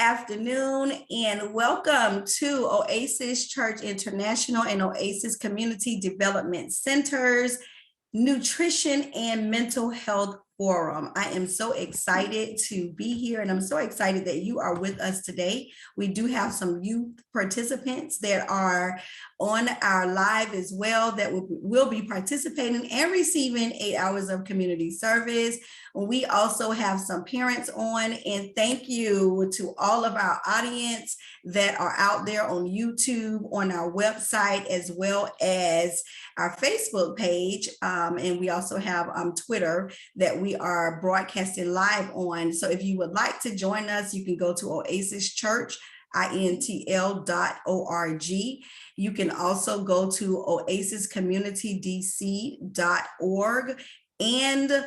afternoon and welcome to Oasis Church International and Oasis Community Development Center's Nutrition and Mental Health Forum. I am so excited to be here and I'm so excited that you are with us today. We do have some youth participants that are on our live as well that will be participating and receiving 8 hours of community service. We also have some parents on, and thank you to all of our audience that are out there on YouTube, on our website, as well as our Facebook page. And we also have Twitter that we are broadcasting live on. So if you would like to join us, you can go to Oasis Church, intl.org. You can also go to oasiscommunitydc.org and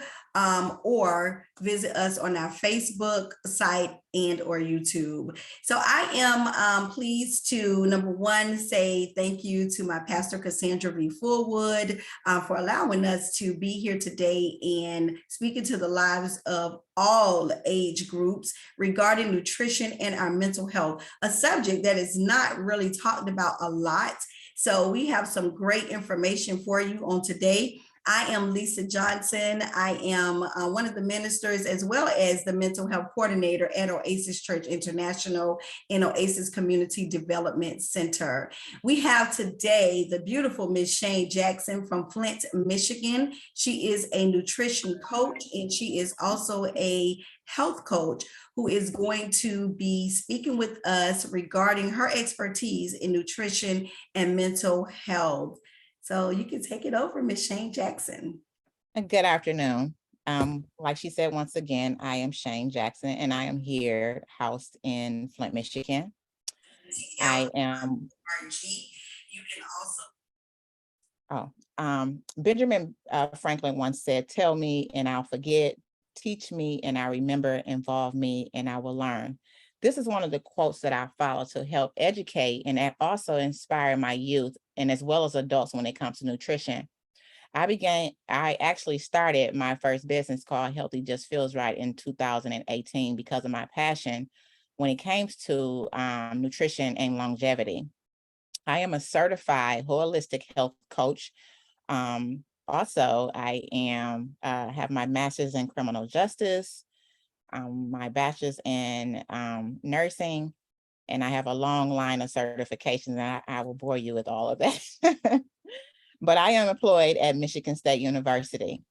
or visit us on our Facebook site and or YouTube. So I am pleased to, number one, say thank you to my pastor, Cassandra V. Fullwood, for allowing us to be here today and speaking to the lives of all age groups regarding nutrition and our mental health, a subject that is not really talked about a lot. So we have some great information for you on today. I am Lisa Johnson. I am one of the ministers as well as the mental health coordinator at Oasis Church International and Oasis Community Development Center. We have today the beautiful Miss Shane Jackson from Flint, Michigan. She is a nutrition coach and she is also a health coach who is going to be speaking with us regarding her expertise in nutrition and mental health. So you can take it over, Miss Shane Jackson. Good afternoon. Like she said, once again, I am Shane Jackson and I am here housed in Flint, Michigan. I am. You can also. Benjamin Franklin once said, "Tell me and I'll forget, teach me and I remember, involve me and I will learn." This is one of the quotes that I follow to help educate and also inspire my youth and as well as adults when it comes to nutrition. I actually started my first business called Healthy Just Feels Right in 2018 because of my passion when it came to nutrition and longevity. I am a certified holistic health coach. Also, I am have my master's in criminal justice, my bachelor's in nursing, and I have a long line of certifications, and I will bore you with all of that. But I am employed at Michigan State University.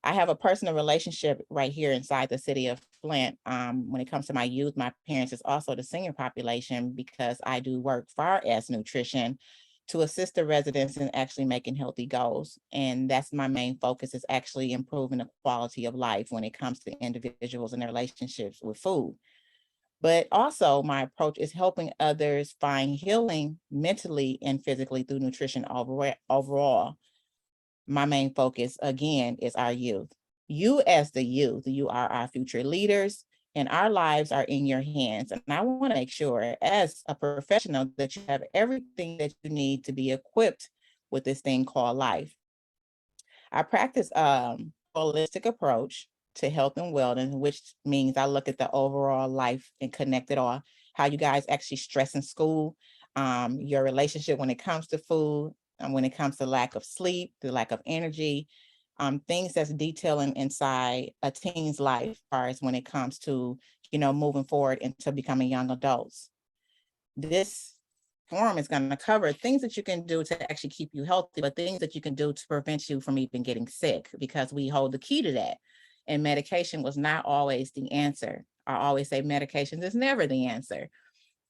I have a personal relationship right here inside the city of Flint. When it comes to my youth, my parents is also the senior population because I do work far as nutrition to assist the residents in actually making healthy goals. And that's my main focus, is actually improving the quality of life when it comes to individuals and their relationships with food. But also my approach is helping others find healing mentally and physically through nutrition overall. My main focus, again, is our youth. You as the youth, you are our future leaders and our lives are in your hands. And I want to make sure as a professional that you have everything that you need to be equipped with this thing called life. I practice a holistic approach to health and wellness, which means I look at the overall life and connect it all, how you guys actually stress in school, your relationship when it comes to food, and when it comes to lack of sleep, the lack of energy, things that's detailing inside a teen's life, as far as when it comes to, moving forward into becoming young adults. This forum is going to cover things that you can do to actually keep you healthy, but things that you can do to prevent you from even getting sick, because we hold the key to that. And medication was not always the answer. I always say medication is never the answer.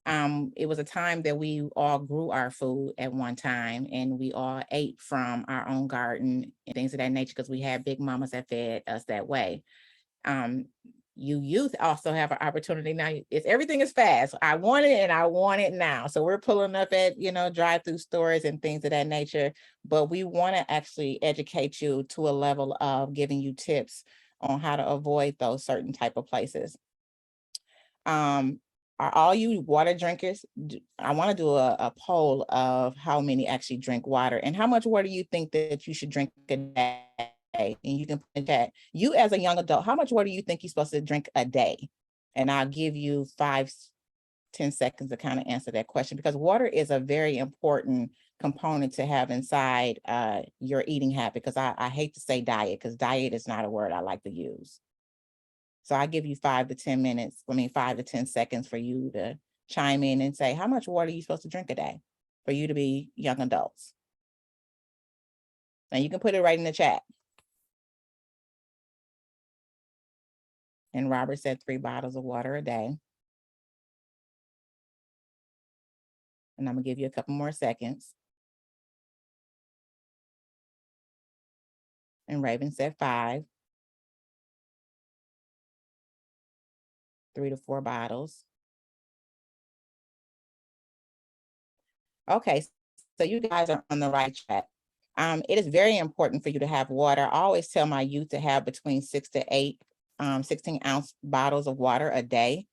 It was a time that we all grew our food at one time and we all ate from our own garden and things of that nature because we had big mamas that fed us that way. You youth also have an opportunity now. Everything is fast. I want it and I want it now. So we're pulling up at, drive-through stores and things of that nature, but we want to actually educate you to a level of giving you tips on how to avoid those certain type of places. Are all you water drinkers? I want to do a poll of how many actually drink water and how much water you think that you should drink a day. And you can put that. You as a young adult, how much water do you think you're supposed to drink a day? And I'll give you 5 10 seconds to kind of answer that question, because water is a very important component to have inside your eating habit, because I hate to say diet, because diet is not a word I like to use. So I give you 5 to 10 minutes, 5 to 10 seconds for you to chime in and say, how much water are you supposed to drink a day for you to be young adults? And you can put it right in the chat. And Robert said 3 bottles of water a day. And I'm gonna give you a couple more seconds. And Raven said 5. 3 to 4 bottles. Okay, so you guys are on the right track. It is very important for you to have water. I always tell my youth to have between 6 to 8 16-ounce bottles of water a day.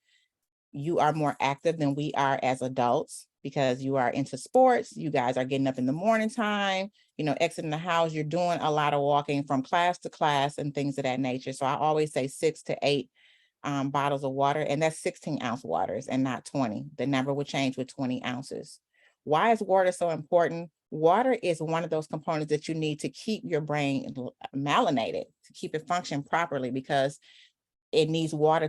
You are more active than we are as adults because you are into sports. You guys are getting up in the morning time, exiting the house. You're doing a lot of walking from class to class and things of that nature. So I always say 6 to 8 bottles of water, and that's 16-ounce waters and not 20. The number will change with 20 ounces. Why is water so important? Water is one of those components that you need to keep your brain melanated, to keep it function properly, because it needs water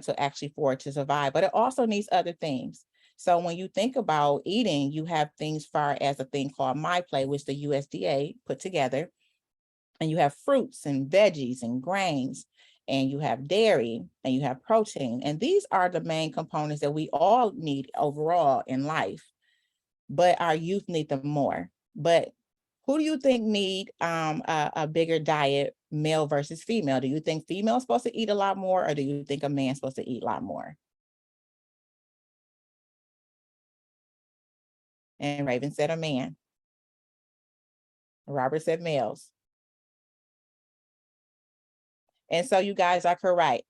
for it to survive, but it also needs other things. So when you think about eating, you have things far as a thing called MyPlate, which the USDA put together, and you have fruits and veggies and grains, and you have dairy, and you have protein. And these are the main components that we all need overall in life, but our youth need them more. But who do you think need a bigger diet, male versus female? Do you think female is supposed to eat a lot more, or do you think a man's supposed to eat a lot more? And Raven said a man. Robert said males. And so you guys are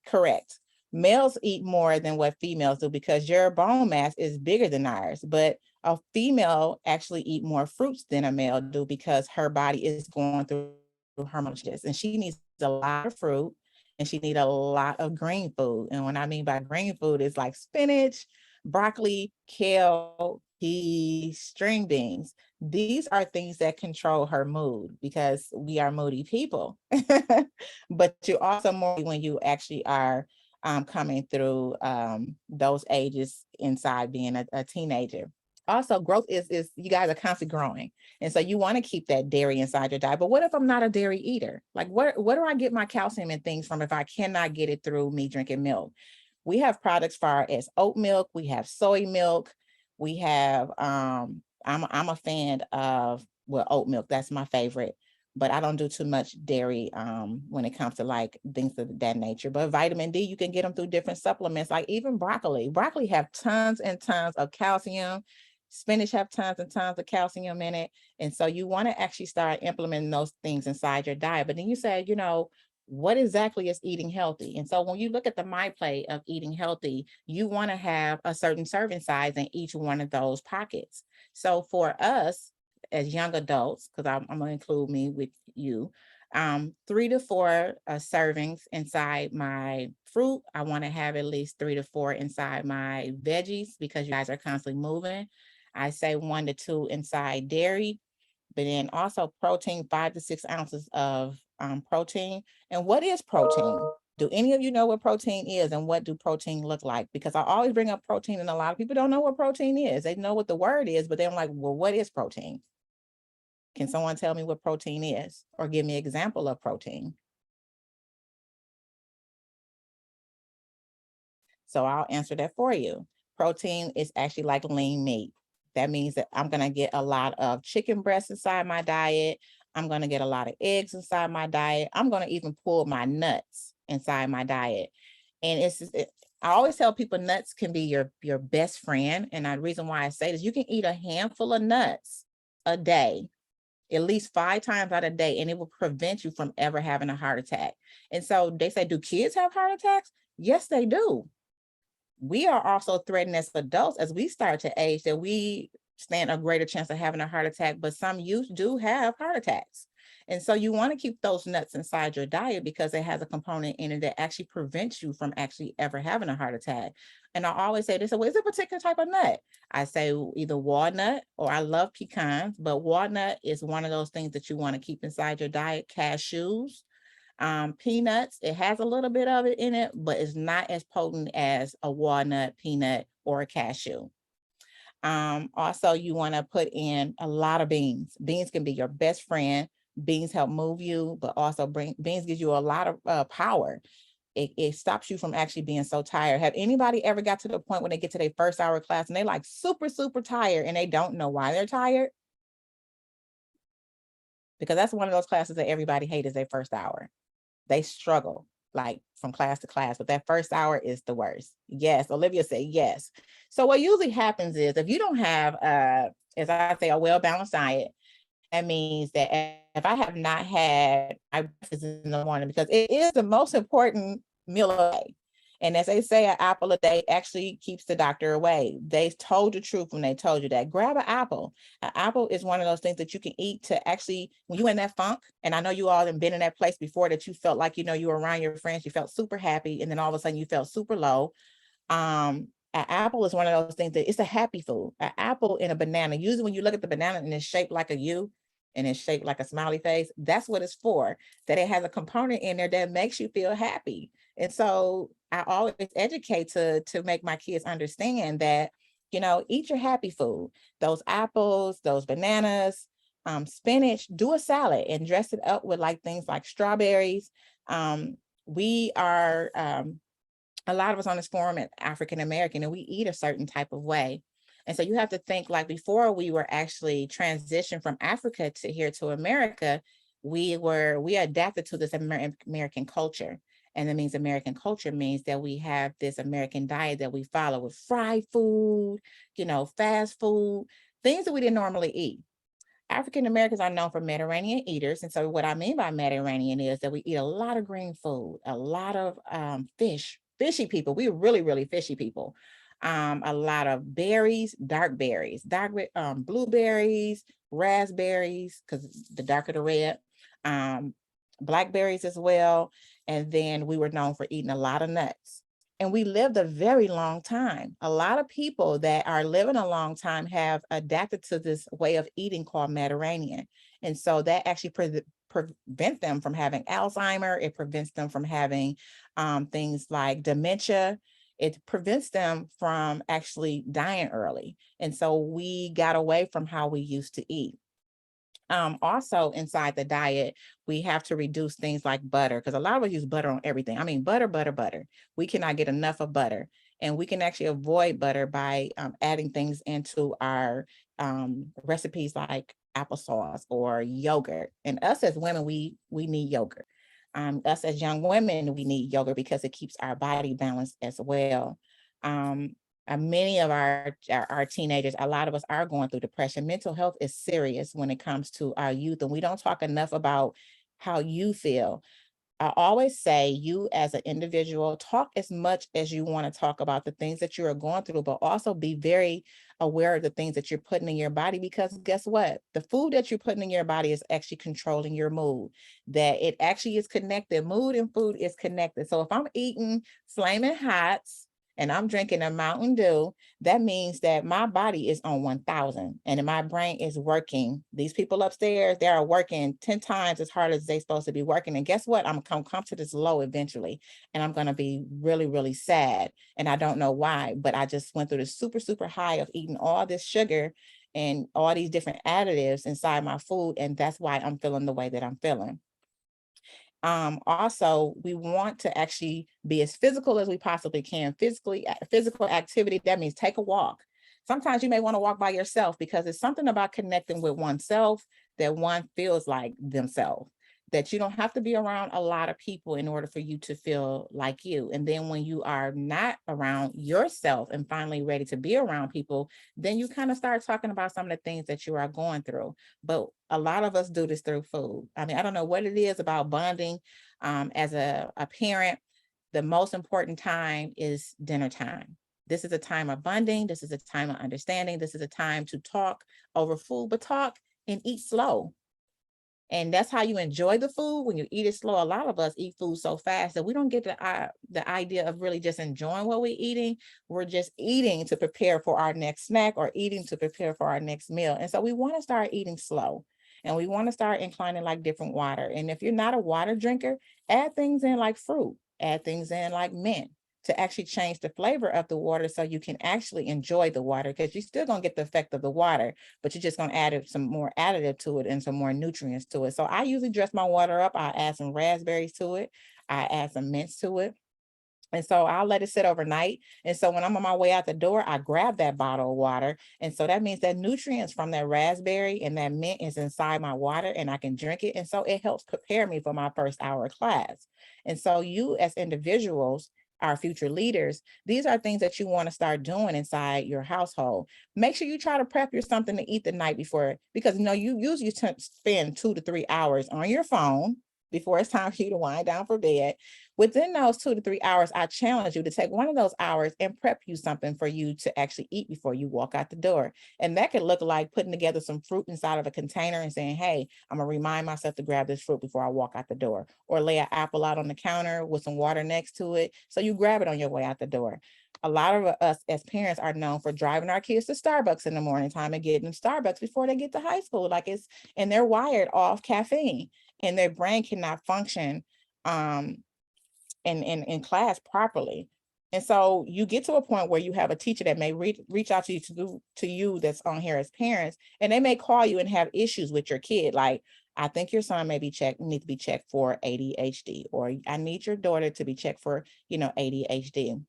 correct. Males eat more than what females do because your bone mass is bigger than ours, but a female actually eat more fruits than a male do because her body is going through hormonal shifts, and she needs a lot of fruit and she needs a lot of green food. And what I mean by green food is like spinach, broccoli, kale, peas, string beans. These are things that control her mood because we are moody people. But you're also more when you actually are coming through those ages inside being a teenager. Also, growth is you guys are constantly growing. And so you want to keep that dairy inside your diet. But what if I'm not a dairy eater? Like, where do I get my calcium and things from if I cannot get it through me drinking milk? We have products far as oat milk, we have soy milk, we have I'm a fan of oat milk. That's my favorite. But I don't do too much dairy when it comes to like things of that nature. But vitamin D, you can get them through different supplements, like even broccoli. Broccoli have tons and tons of calcium. Spinach have tons and tons of calcium in it. And so you want to actually start implementing those things inside your diet. But then you say, what exactly is eating healthy? And so when you look at the MyPlate of eating healthy, you want to have a certain serving size in each one of those pockets. So for us, as young adults, because I'm going to include me with you, 3 to 4 servings inside my fruit. I want to have at least 3 to 4 inside my veggies because you guys are constantly moving. I say 1 to 2 inside dairy, but then also protein, 5 to 6 ounces of protein. And what is protein? Do any of you know what protein is and what do protein look like? Because I always bring up protein and a lot of people don't know what protein is. They know what the word is, but they're like, well, what is protein? Can someone tell me what protein is or give me an example of protein? So I'll answer that for you. Protein is actually like lean meat. That means that I'm going to get a lot of chicken breasts inside my diet. I'm going to get a lot of eggs inside my diet. I'm going to even pull my nuts inside my diet. And I always tell people nuts can be your best friend. And the reason why I say this, you can eat a handful of nuts a day, at least 5 times out of a day, and it will prevent you from ever having a heart attack. And so they say, do kids have heart attacks? Yes, they do. We are also threatened as adults as we start to age that we stand a greater chance of having a heart attack, but some youth do have heart attacks. And so you want to keep those nuts inside your diet because it has a component in it that actually prevents you from actually ever having a heart attack. And I always say this, well, is it a particular type of nut? I say either walnut, or I love pecans, but walnut is one of those things that you want to keep inside your diet. Cashews, peanuts, it has a little bit of it in it, but it's not as potent as a walnut, peanut, or a cashew. Also, you want to put in a lot of beans. Beans can be your best friend. Beans help move you, but also beans gives you a lot of power. It stops you from actually being so tired. Have anybody ever got to the point when they get to their first hour of class and they like super, super tired and they don't know why they're tired? Because that's one of those classes that everybody hates is their first hour. They struggle like from class to class, but that first hour is the worst. Yes, Olivia said yes. So what usually happens is if you don't have, as I say, a well-balanced diet, that means that if I have not had my breakfast in the morning, because it is the most important meal of the day. And as they say, an apple a day actually keeps the doctor away. They told the truth when they told you that. Grab an apple. An apple is one of those things that you can eat to actually, when you're in that funk, and I know you all have been in that place before that you felt like, you were around your friends, you felt super happy, and then all of a sudden you felt super low. An apple is one of those things that it's a happy food. An apple and a banana, usually when you look at the banana and it's shaped like a U, and it's shaped like a smiley face, that's what it's for, that it has a component in there that makes you feel happy. And so I always educate to make my kids understand that, eat your happy food, those apples, those bananas, spinach, do a salad and dress it up with like things like strawberries. We are, a lot of us on this forum are African American and we eat a certain type of way. And so you have to think like before we were actually transitioned from Africa to here to America, we adapted to this American culture. And that means American culture means that we have this American diet that we follow with fried food, fast food, things that we didn't normally eat. African Americans are known for Mediterranean eaters. And so what I mean by Mediterranean is that we eat a lot of green food, a lot of fishy people. We're really, really fishy people. A lot of berries, dark blueberries, raspberries, because the darker the red, blackberries as well. And then we were known for eating a lot of nuts. And we lived a very long time. A lot of people that are living a long time have adapted to this way of eating called Mediterranean. And so that actually prevents them from having Alzheimer. It prevents them from having things like dementia. It prevents them from actually dying early. And so we got away from how we used to eat. Also inside the diet, we have to reduce things like butter, because a lot of us use butter on everything. I mean, butter. We cannot get enough of butter. And we can actually avoid butter by adding things into our recipes like applesauce or yogurt. And us as women, we need yogurt. Us as young women, we need yogurt because it keeps our body balanced as well. Many of our teenagers, a lot of us are going through depression. Mental health is serious when it comes to our youth, and we don't talk enough about how you feel. I always say you as an individual, talk as much as you want to talk about the things that you are going through, but also be very aware of the things that you're putting in your body, because guess what? The food that you're putting in your body is actually controlling your mood, that it actually is connected. Mood and food is connected. So if I'm eating Flaming Hots, and I'm drinking a Mountain Dew, that means that my body is on 1,000 and my brain is working. These people upstairs, they are working 10 times as hard as they're supposed to be working. And guess what? I'm going to come to this low eventually. And I'm going to be really, really sad. And I don't know why, but I just went through this super, super high of eating all this sugar and all these different additives inside my food. And that's why I'm feeling the way that I'm feeling. Also, we want to actually be as physical as we possibly can. Physical activity, that means take a walk. Sometimes you may want to walk by yourself because it's something about connecting with oneself that one feels like themselves, that you don't have to be around a lot of people in order for you to feel like you. And then when you are not around yourself and finally ready to be around people, then you kind of start talking about some of the things that you are going through. But a lot of us do this through food. I mean, I don't know what it is about bonding. As a parent, the most important time is dinner time. This is a time of bonding. This is a time of understanding. This is a time to talk over food, but talk and eat slow. And that's how you enjoy the food when you eat it slow. A lot of us eat food so fast that we don't get the idea of really just enjoying what we're eating. We're just eating to prepare for our next snack or eating to prepare for our next meal. And so we want to start eating slow. And we want to start inclining like different water. And if you're not a water drinker, add things in like fruit, add things in like mint to actually change the flavor of the water so you can actually enjoy the water, because you're still going to get the effect of the water, but you're just going to add some more additive to it and some more nutrients to it. So I usually dress my water up. I add some raspberries to it. I add some mints to it. And so I'll let it sit overnight. And so when I'm on my way out the door, I grab that bottle of water. And so that means that nutrients from that raspberry and that mint is inside my water and I can drink it. And so it helps prepare me for my first hour of class. And so you as individuals, our future leaders, these are things that you want to start doing inside your household. Make sure you try to prep your something to eat the night before, because you usually spend 2 to 3 hours on your phone before it's time for you to wind down for bed. Within those 2 to 3 hours, I challenge you to take one of those hours and prep you something for you to actually eat before you walk out the door. And that could look like putting together some fruit inside of a container and saying, hey, I'm gonna remind myself to grab this fruit before I walk out the door, or lay an apple out on the counter with some water next to it, so you grab it on your way out the door. A lot of us as parents are known for driving our kids to Starbucks in the morning time and getting them Starbucks before they get to high school, and they're wired off caffeine and their brain cannot function in class properly. And so you get to a point where you have a teacher that may reach out to you that's on here as parents, and they may call you and have issues with your kid. Like, I think your son may need to be checked for ADHD, or I need your daughter to be checked for, ADHD.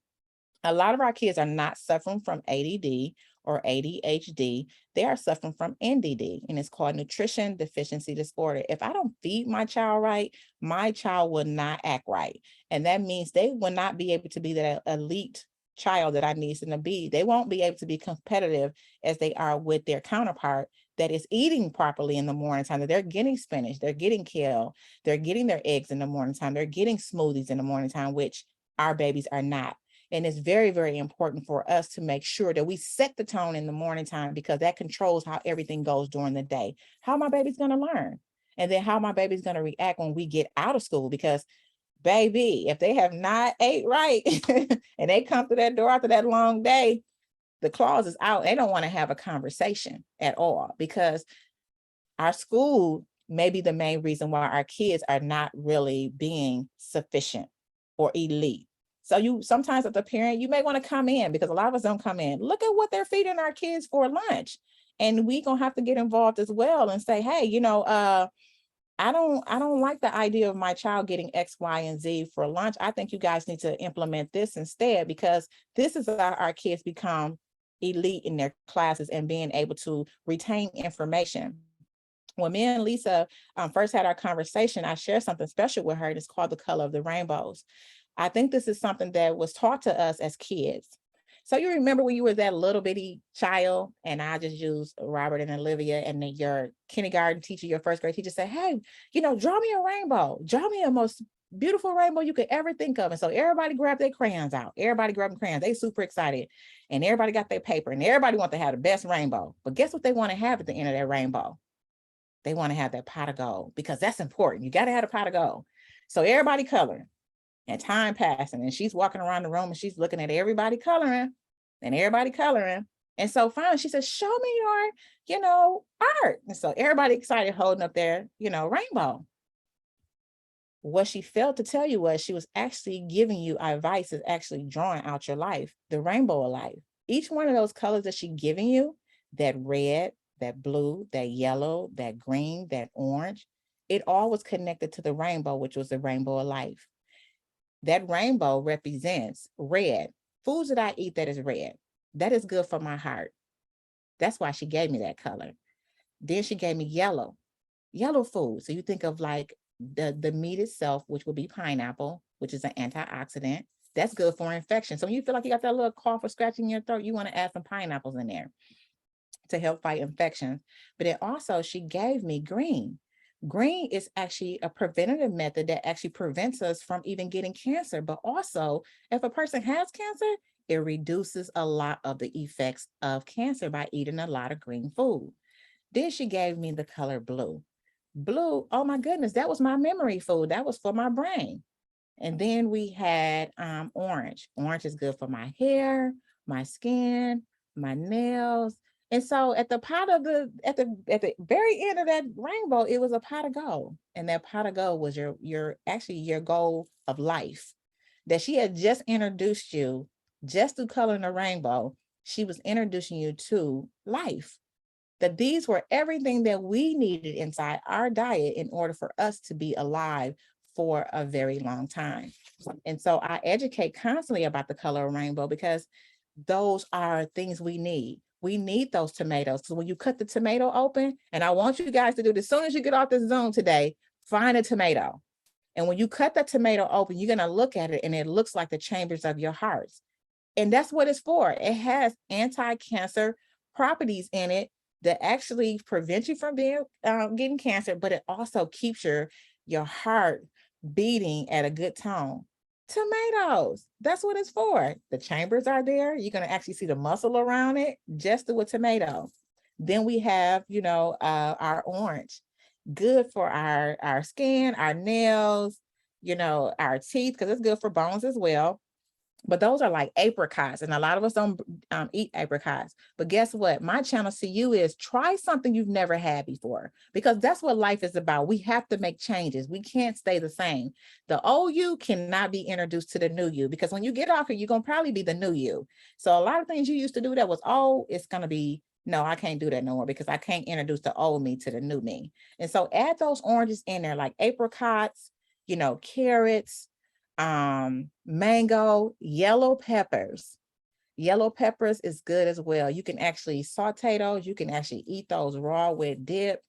A lot of our kids are not suffering from ADD or ADHD. They are suffering from NDD, and it's called nutrition deficiency disorder. If I don't feed my child right, my child will not act right. And that means they will not be able to be that elite child that I need them to be. They won't be able to be competitive as they are with their counterpart that is eating properly in the morning time, that they're getting spinach, they're getting kale, they're getting their eggs in the morning time, they're getting smoothies in the morning time, which our babies are not. And it's very, very important for us to make sure that we set the tone in the morning time, because that controls how everything goes during the day, how my baby's going to learn, and then how my baby's going to react when we get out of school. Because baby, if they have not ate right and they come through that door after that long day, the claws is out. They don't want to have a conversation at all, because our school may be the main reason why our kids are not really being sufficient or elite. So sometimes as a parent, you may want to come in, because a lot of us don't come in. Look at what they're feeding our kids for lunch. And we gonna have to get involved as well and say, hey, I don't like the idea of my child getting X, Y, and Z for lunch. I think you guys need to implement this instead, because this is how our kids become elite in their classes and being able to retain information. When me and Lisa first had our conversation, I shared something special with her, and it's called The Color of the Rainbows. I think this is something that was taught to us as kids. So you remember when you were that little bitty child, and I just used Robert and Olivia, and then your kindergarten teacher, your first grade teacher said, hey, draw me a rainbow, draw me a most beautiful rainbow you could ever think of. And so everybody grabbed their crayons out. Everybody grabbed crayons. They super excited. And everybody got their paper, and everybody want to have the best rainbow. But guess what they want to have at the end of that rainbow? They want to have that pot of gold, because that's important. You got to have a pot of gold. So everybody coloring. And time passing, and she's walking around the room and she's looking at everybody coloring and everybody coloring. And so finally she says, show me your, art. And so everybody excited, holding up their, rainbow. What she failed to tell you was she was actually giving you advice, is actually drawing out your life, the rainbow of life. Each one of those colors that she's giving you, that red, that blue, that yellow, that green, that orange, it all was connected to the rainbow, which was the rainbow of life. That rainbow represents red. Foods that I eat that is red, that is good for my heart. That's why she gave me that color. Then she gave me yellow food. So you think of like the meat itself, which would be pineapple, which is an antioxidant. That's good for infection. So when you feel like you got that little cough or scratch in your throat, you want to add some pineapples in there to help fight infections. But then also she gave me green. Green is actually a preventative method that actually prevents us from even getting cancer. But also, if a person has cancer, it reduces a lot of the effects of cancer by eating a lot of green food. Then she gave me the color blue. Blue, oh my goodness, that was my memory food. That was for my brain. And then we had orange. Orange is good for my hair, my skin, my nails. And so at the at the very end of that rainbow, it was a pot of gold. And that pot of gold was your actually your goal of life. That she had just introduced you just through coloring the rainbow. She was introducing you to life. That these were everything that we needed inside our diet in order for us to be alive for a very long time. And so I educate constantly about the color of rainbow because those are things we need. We need those tomatoes. So when you cut the tomato open, and I want you guys to do this as soon as you get off this Zoom today, find a tomato. And when you cut the tomato open, you're going to look at it and it looks like the chambers of your hearts. And that's what it's for. It has anti-cancer properties in it that actually prevent you from being getting cancer, but it also keeps your heart beating at a good tone. Tomatoes, that's what it's for. The chambers are there. You're going to actually see the muscle around it just through a tomato. Then we have, our orange, good for our skin, our nails, our teeth, because it's good for bones as well. But those are like apricots, and a lot of us don't eat apricots. But guess what? My challenge to you is try something you've never had before, because that's what life is about. We have to make changes. We can't stay the same. The old you cannot be introduced to the new you, because when you get off here, you're going to probably be the new you. So a lot of things you used to do that was old, it's going to be, no, I can't do that no more, because I can't introduce the old me to the new me. And so add those oranges in there, like apricots, carrots, mango, yellow peppers. Yellow peppers is good as well. You can actually saute those. You can actually eat those raw with dip.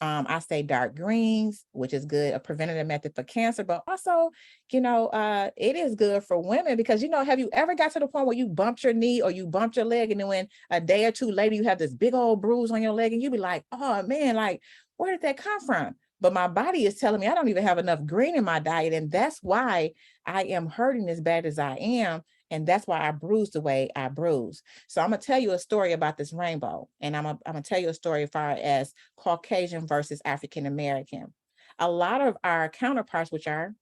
I say dark greens, which is good, a preventative method for cancer, but also, it is good for women because, have you ever got to the point where you bumped your knee or you bumped your leg, and then when a day or two later, you have this big old bruise on your leg and you be like, oh man, like, where did that come from? But my body is telling me I don't even have enough green in my diet. And that's why I am hurting as bad as I am. And that's why I bruise the way I bruise. So I'm going to tell you a story about this rainbow. And I'm going to tell you a story as far as Caucasian versus African American. A lot of our counterparts, which are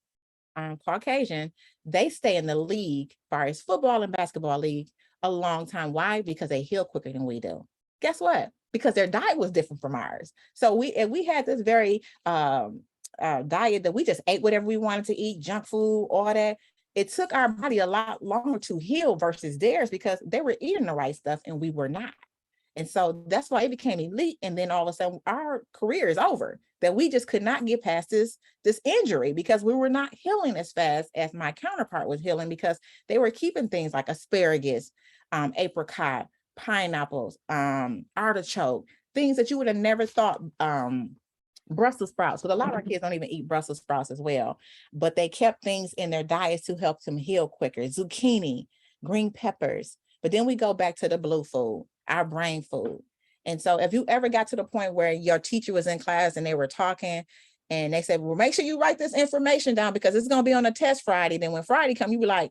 Caucasian, they stay in the league, as far as football and basketball league, a long time. Why? Because they heal quicker than we do. Guess what? Because their diet was different from ours. So we had this very diet that we just ate whatever we wanted to eat, junk food, all that. It took our body a lot longer to heal versus theirs because they were eating the right stuff and we were not. And so that's why it became elite. And then all of a sudden our career is over, that we just could not get past this injury because we were not healing as fast as my counterpart was healing, because they were keeping things like asparagus, apricot, pineapples, artichoke, things that you would have never thought, Brussels sprouts, but a lot of our kids don't even eat Brussels sprouts as well, but they kept things in their diets to help them heal quicker. Zucchini, green peppers. But then we go back to the blue food, our brain food. And so if you ever got to the point where your teacher was in class and they were talking and they said, well, make sure you write this information down because it's going to be on a test Friday. Then when Friday comes, you be like,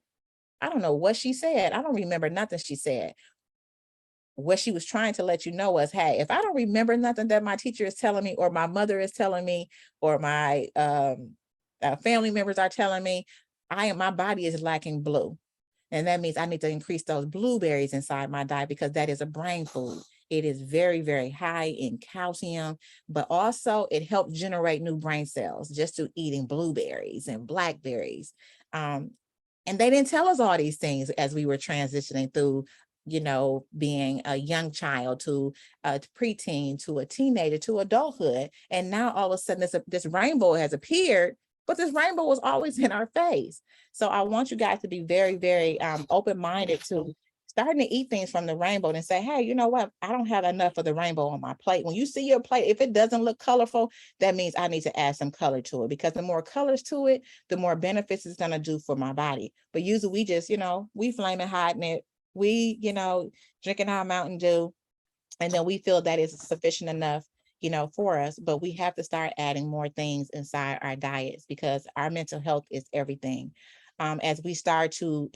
I don't know what she said. I don't remember nothing she said. What she was trying to let you know was, hey, if I don't remember nothing that my teacher is telling me, or my mother is telling me, or my family members are telling me, my body is lacking blue. And that means I need to increase those blueberries inside my diet because that is a brain food. It is very, very high in calcium, but also it helps generate new brain cells just through eating blueberries and blackberries. And they didn't tell us all these things as we were transitioning through, being a young child to a preteen, to a teenager, to adulthood. And now all of a sudden this rainbow has appeared, but this rainbow was always in our face. So I want you guys to be very, very open-minded to starting to eat things from the rainbow and say, hey, you know what? I don't have enough of the rainbow on my plate. When you see your plate, if it doesn't look colorful, that means I need to add some color to it, because the more colors to it, the more benefits it's going to do for my body. But usually we just, we flaming hot in it. We, drinking our Mountain Dew, and then we feel that is sufficient enough, for us, but we have to start adding more things inside our diets because our mental health is everything. As we start to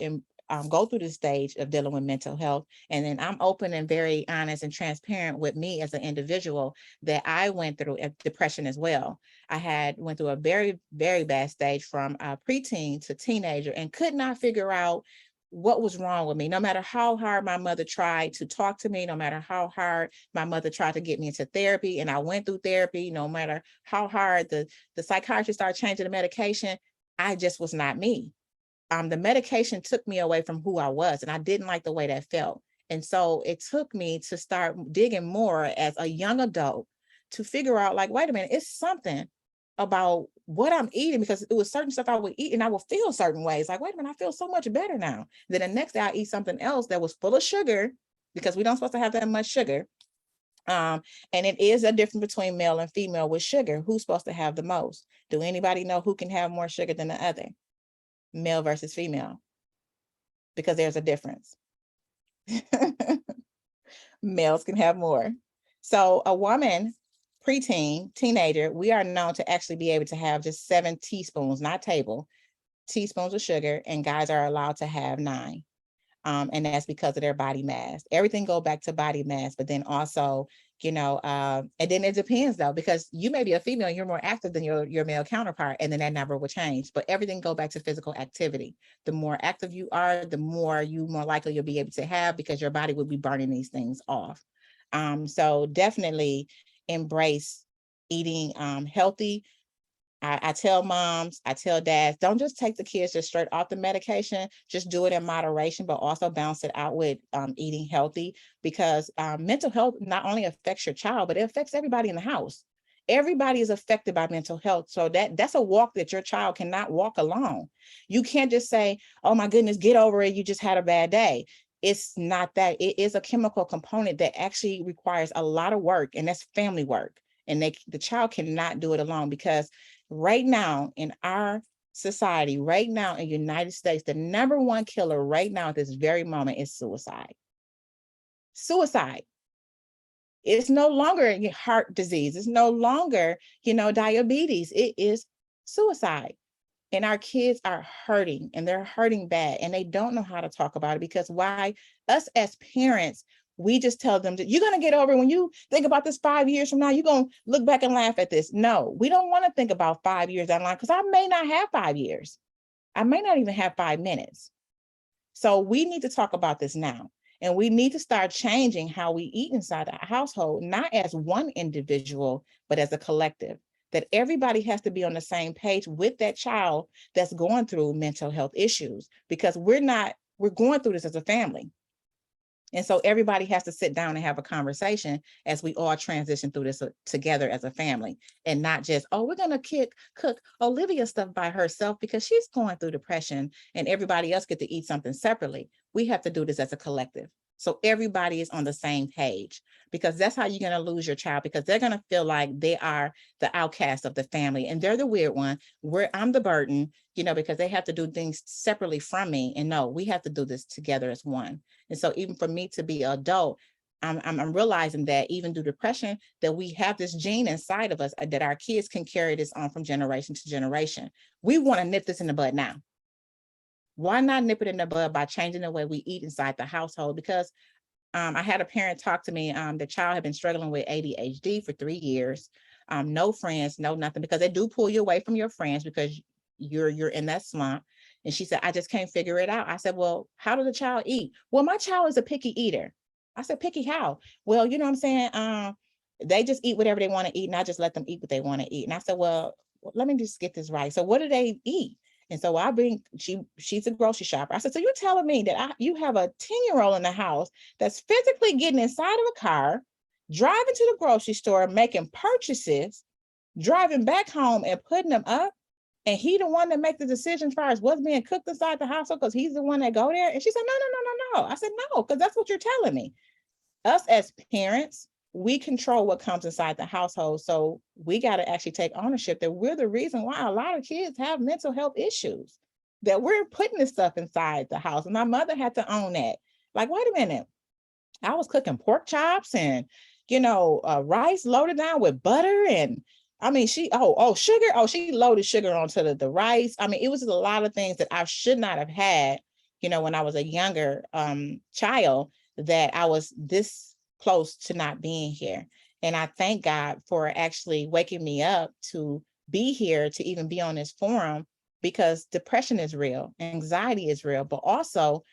go through this stage of dealing with mental health. And then I'm open and very honest and transparent with me as an individual that I went through depression as well. I went through a very, very bad stage from preteen to teenager and could not figure out what was wrong with me. No matter how hard my mother tried to talk to me, no matter how hard my mother tried to get me into therapy, and I went through therapy, no matter how hard the psychiatrist started changing the medication, I just was not me. The medication took me away from who I was, and I didn't like the way that felt. And so it took me to start digging more as a young adult to figure out, like, wait a minute, it's something about what I'm eating, because it was certain stuff I would eat and I would feel certain ways. Like, wait a minute, I feel so much better now. Then the next day I eat something else that was full of sugar, because we don't supposed to have that much sugar. And it is a difference between male and female with sugar. Who's supposed to have the most? Do anybody know who can have more sugar than the other? Male versus female, because there's a difference. Males can have more. So a woman, preteen, teenager, we are known to actually be able to have just 7 teaspoons, not teaspoons of sugar, and guys are allowed to have 9. And that's because of their body mass. Everything go back to body mass, but then also, and then it depends though, because you may be a female, you're more active than your male counterpart, and then that number will change. But everything go back to physical activity. The more active you are, the more likely you'll be able to have, because your body will be burning these things off. So definitely embrace eating healthy. I tell moms, I tell dads, don't just take the kids just straight off the medication, just do it in moderation, but also balance it out with eating healthy, because mental health not only affects your child, but it affects everybody in the house. Everybody is affected by mental health. So that's a walk that your child cannot walk alone. You can't just say, oh my goodness, get over it, you just had a bad day. It's not that. It is a chemical component that actually requires a lot of work, and that's family work. And the child cannot do it alone, because right now in our society, right now in the United States, the #1 killer right now at this very moment is suicide. Suicide. It's no longer heart disease. It's no longer, diabetes. It is suicide. And our kids are hurting, and they're hurting bad, and they don't know how to talk about it, because why? Us as parents, we just tell them that you're going to get over it. When you think about this 5 years from now, you're going to look back and laugh at this. No, we don't want to think about 5 years down the line, because I may not have 5 years. I may not even have 5 minutes. So we need to talk about this now. And we need to start changing how we eat inside the household, not as one individual, but as a collective. That everybody has to be on the same page with that child that's going through mental health issues, because we're going through this as a family. And so everybody has to sit down and have a conversation as we all transition through this together as a family, and not just, oh, we're going to cook Olivia stuff by herself because she's going through depression and everybody else get to eat something separately. We have to do this as a collective. So everybody is on the same page, because that's how you're going to lose your child, because they're going to feel like they are the outcast of the family and they're the weird one, where I'm the burden, because they have to do things separately from me. And no, we have to do this together as one. And so even for me to be an adult, I'm realizing that even through depression, that we have this gene inside of us that our kids can carry this on from generation to generation. We want to nip this in the bud now. Why not nip it in the bud by changing the way we eat inside the household? Because I had a parent talk to me, the child had been struggling with ADHD for 3 years, no friends, no nothing, because they do pull you away from your friends because you're in that slump. And she said, I just can't figure it out. I said, well, how does the child eat? Well, my child is a picky eater. I said, picky how? Well, you know what I'm saying? They just eat whatever they want to eat, and I just let them eat what they want to eat. And I said, well, let me just get this right. So what do they eat? And so she's a grocery shopper. I said, so you're telling me that you have a 10-year-old in the house that's physically getting inside of a car, driving to the grocery store, making purchases, driving back home and putting them up, and he the one that make the decision as far as what's being cooked inside the household because he's the one that go there? And she said, no. I said, no, because that's what you're telling me. Us as parents, we control what comes inside the household. So we got to actually take ownership that we're the reason why a lot of kids have mental health issues, that we're putting this stuff inside the house. And my mother had to own that. Like, wait a minute. I was cooking pork chops and, rice loaded down with butter. And I mean, sugar. Oh, she loaded sugar onto the rice. I mean, it was a lot of things that I should not have had, when I was a younger child, that I was this close to not being here. And I thank God for actually waking me up to be here, to even be on this forum, because depression is real, anxiety is real, but also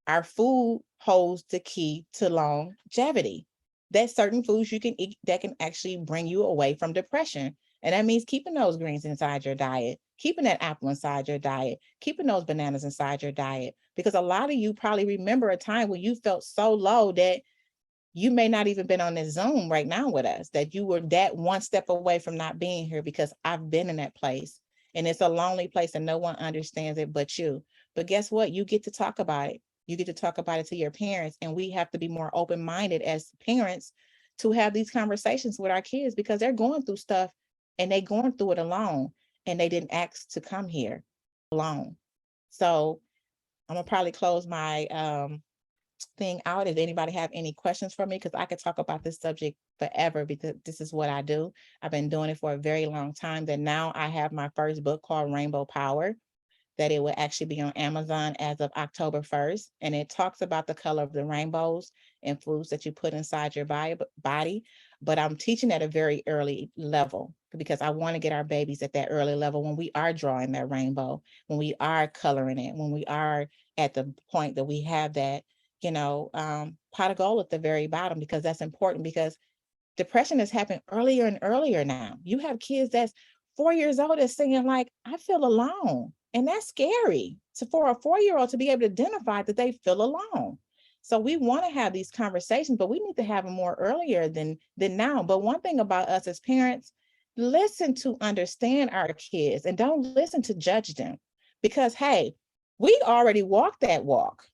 our food holds the key to longevity. There's certain foods you can eat that can actually bring you away from depression. And that means keeping those greens inside your diet, keeping that apple inside your diet, keeping those bananas inside your diet. Because a lot of you probably remember a time when you felt so low that you may not even been on this Zoom right now with us, that you were that one step away from not being here, because I've been in that place. And it's a lonely place and no one understands it but you. But guess what? You get to talk about it. You get to talk about it to your parents. And we have to be more open-minded as parents to have these conversations with our kids, because they're going through stuff and they're going through it alone. And they didn't ask to come here alone. So I'm gonna probably close my thing out. If anybody have any questions for me, because I could talk about this subject forever, because this is what I do. I've been doing it for a very long time. That now I have my first book called Rainbow Power, that it will actually be on Amazon as of October 1st. And it talks about the color of the rainbows and foods that you put inside your body. But I'm teaching at a very early level, because I want to get our babies at that early level when we are drawing that rainbow, when we are coloring it, when we are at the point that we have that, pot of gold at the very bottom, because that's important, because depression is happening earlier and earlier now. You have kids that's 4 years old that's saying like, I feel alone. And that's scary. So for a 4-year-old to be able to identify that they feel alone. So we want to have these conversations, but we need to have them more earlier than now. But one thing about us as parents, listen to understand our kids and don't listen to judge them, because hey, we already walked that walk.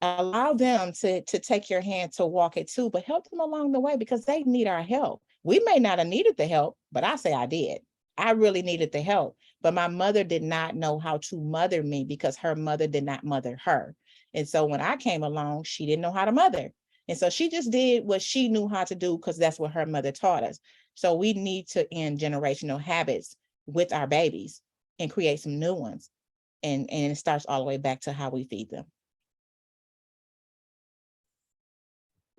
Allow them to take your hand to walk it too, but help them along the way, because they need our help. We may not have needed the help, but I say I did. I really needed the help, but my mother did not know how to mother me, because her mother did not mother her. And so when I came along, she didn't know how to mother. And so she just did what she knew how to do, because that's what her mother taught us. So we need to end generational habits with our babies and create some new ones. And it starts all the way back to how we feed them.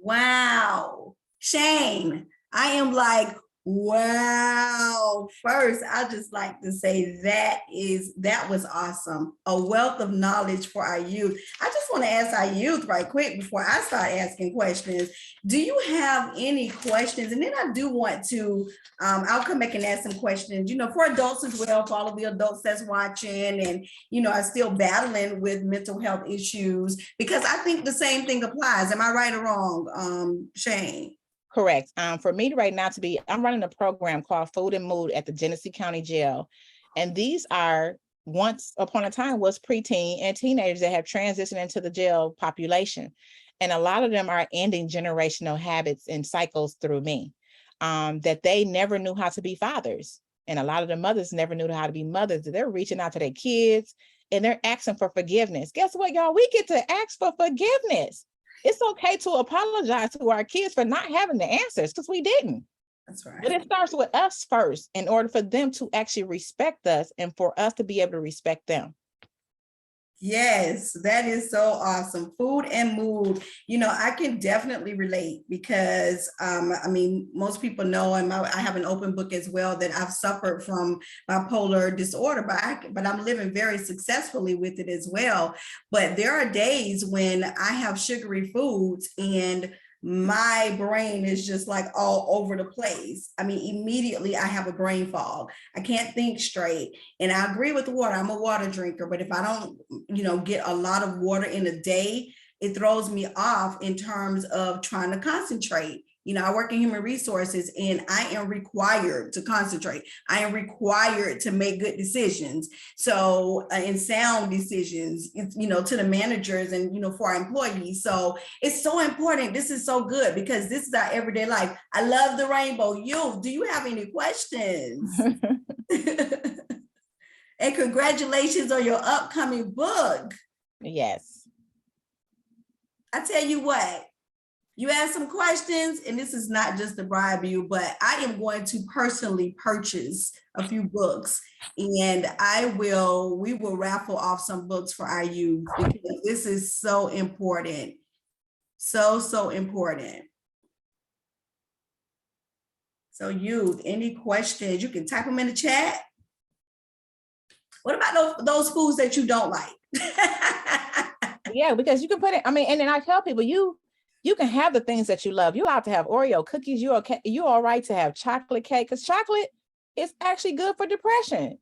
Wow. Shane, I am like, wow. First, I just like to say that was awesome. A wealth of knowledge for our youth. I just want to ask our youth right quick before I start asking questions. Do you have any questions? And then I do want to, I'll come back and ask some questions, for adults as well, for all of the adults that's watching and, are still battling with mental health issues, because I think the same thing applies. Am I right or wrong, Shane? Correct. For me right now I'm running a program called Food and Mood at the Genesee County Jail. And these are, once upon a time, was preteen and teenagers that have transitioned into the jail population. And a lot of them are ending generational habits and cycles through me, that they never knew how to be fathers. And a lot of the mothers never knew how to be mothers. They're reaching out to their kids and they're asking for forgiveness. Guess what, y'all? We get to ask for forgiveness. It's okay to apologize to our kids for not having the answers, because we didn't. That's right. But it starts with us first, in order for them to actually respect us and for us to be able to respect them. Yes, that is so awesome. Food and mood. I can definitely relate, because most people know, and I have an open book as well, that I've suffered from bipolar disorder, but I'm living very successfully with it as well. But there are days when I have sugary foods and my brain is just like all over the place. Immediately I have a brain fog. I can't think straight. And I agree with the water. I'm a water drinker, but if I don't, get a lot of water in a day, it throws me off in terms of trying to concentrate. I work in human resources and I am required to concentrate. I am required to make good decisions. So, and sound decisions, to the managers and, for our employees. So it's so important. This is so good, because this is our everyday life. I love the rainbow. Do you have any questions? And congratulations on your upcoming book. Yes. I tell you what, You asked some questions, and this is not just to bribe you, but I am going to personally purchase a few books, and we will raffle off some books for our youth because this is so important. So important. So youth, any questions, you can type them in the chat. What about those foods that you don't like? Yeah, because you can put it, I mean, and then I tell people, you can have the things that you love. You're allowed to have Oreo cookies. You're okay. You're all right to have chocolate cake, because chocolate is actually good for depression.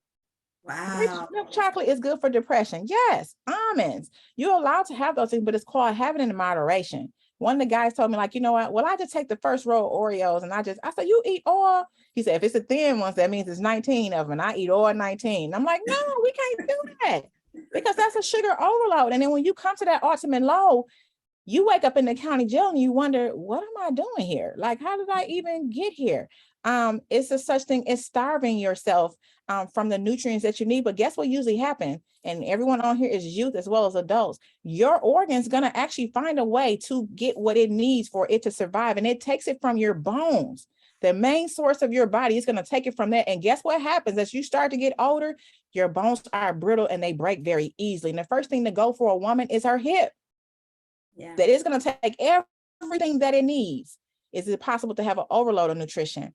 Rich Wow. milk chocolate is good for depression. Yes, almonds. You're allowed to have those things, but it's called having it in moderation. One of the guys told me, like, you know what? Well, I just take the first row of Oreos, and I said, you eat all? He said, if it's a thin one, that means it's 19 of them, and I eat all 19. I'm like, no, we can't do that, because that's a sugar overload. And then when you come to that ultimate low, you wake up in the county jail and you wonder, what am I doing here? Like, how did I even get here? It's a such thing as starving yourself from the nutrients that you need. But guess what usually happens? And everyone on here is youth as well as adults. Your organ's gonna actually find a way to get what it needs for it to survive. And it takes it from your bones. The main source of your body is gonna take it from that. And guess what happens as you start to get older? Your bones are brittle and they break very easily. And the first thing to go for a woman is her hip. Yeah. That it's going to take everything that it needs. Is it possible to have an overload of nutrition?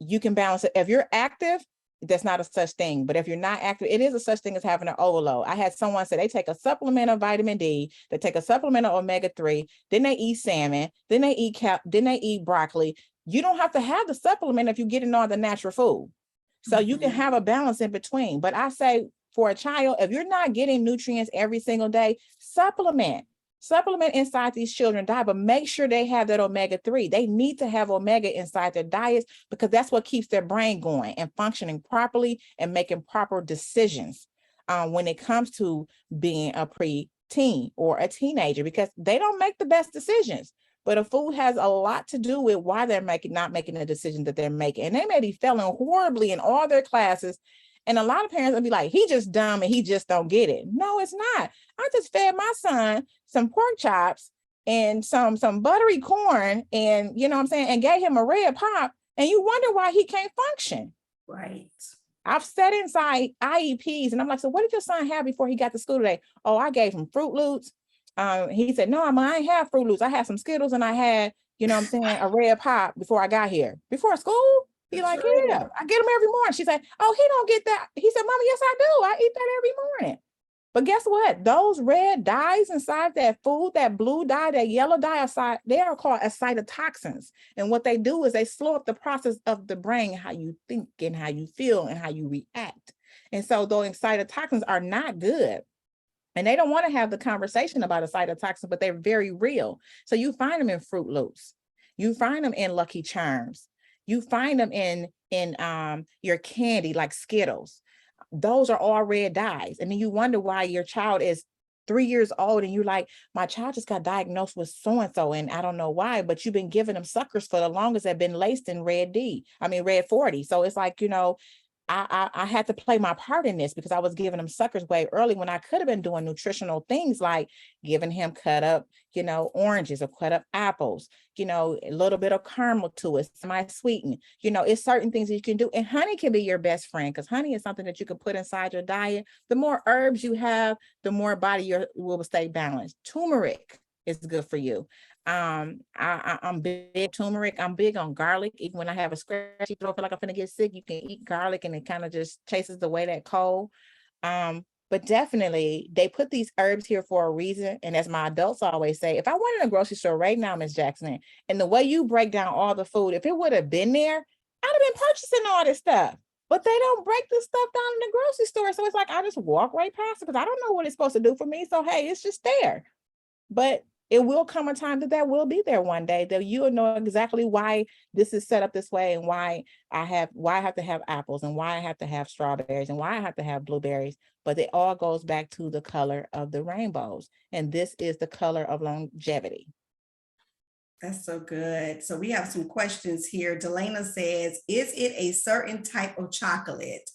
You can balance it. If you're active, that's not a such thing. But if you're not active, it is a such thing as having an overload. I had someone say they take a supplement of vitamin D, they take a supplement of omega-3, then they eat salmon, then they eat broccoli. You don't have to have the supplement if you're getting all the natural food. So you can have a balance in between. But I say for a child, if you're not getting nutrients every single day, supplement inside these children diet, but make sure they have that omega-3. They need to have omega inside their diets, because that's what keeps their brain going and functioning properly and making proper decisions when it comes to being a pre-teen or a teenager, because they don't make the best decisions. But a food has a lot to do with why they're not making the decision that they're making. And they may be failing horribly in all their classes. And a lot of parents will be like, he just dumb and he just don't get it. No, it's not. I just fed my son some pork chops and some buttery corn, and you know what I'm saying, and gave him a red pop, and you wonder why he can't function. Right. I've sat inside IEPs and I'm like, so what did your son have before he got to school today? Oh, I gave him Fruit Loops. He said, no, I ain't have Fruit Loops. I had some Skittles and I had, you know what I'm saying, a red pop before I got here. Before school? He like, yeah, I get them every morning. She's like, oh, he don't get that. He said, Mama, yes, I do. I eat that every morning. But guess what? Those red dyes inside that food, that blue dye, that yellow dye aside, they are called excitotoxins. And what they do is they slow up the process of the brain, how you think and how you feel and how you react. And so those excitotoxins are not good. And they don't want to have the conversation about excitotoxins, but they're very real. So you find them in Fruit Loops. You find them in Lucky Charms. You find them in your candy like Skittles. Those are all red dyes. And then you wonder why your child is 3 years old and you're like, my child just got diagnosed with so-and-so and I don't know why, but you've been giving them suckers for the longest that have been laced in red 40. So it's like, you know, I had to play my part in this because I was giving him suckers way early when I could have been doing nutritional things like giving him cut up, you know, oranges or cut up apples, you know, a little bit of caramel to it, semi-sweetened, you know, it's certain things that you can do. And honey can be your best friend because honey is something that you can put inside your diet. The more herbs you have, the more body will stay balanced. Turmeric is good for you. I'm big turmeric. I'm big on garlic. Even when I have a scratchy throat, feel like I'm gonna get sick, you can eat garlic and it kind of just chases away that cold. But definitely they put these herbs here for a reason. And as my adults always say, if I went in a grocery store right now, Ms. Jackson, and the way you break down all the food, if it would have been there, I'd have been purchasing all this stuff. But they don't break this stuff down in the grocery store. So it's like I just walk right past it because I don't know what it's supposed to do for me. So hey, it's just there. But it will come a time that will be there one day that you will know exactly why this is set up this way and why I have to have apples and why I have to have strawberries and why I have to have blueberries. But it all goes back to the color of the rainbows. And this is the color of longevity. That's so good. So we have some questions here. Delana says, is it a certain type of chocolate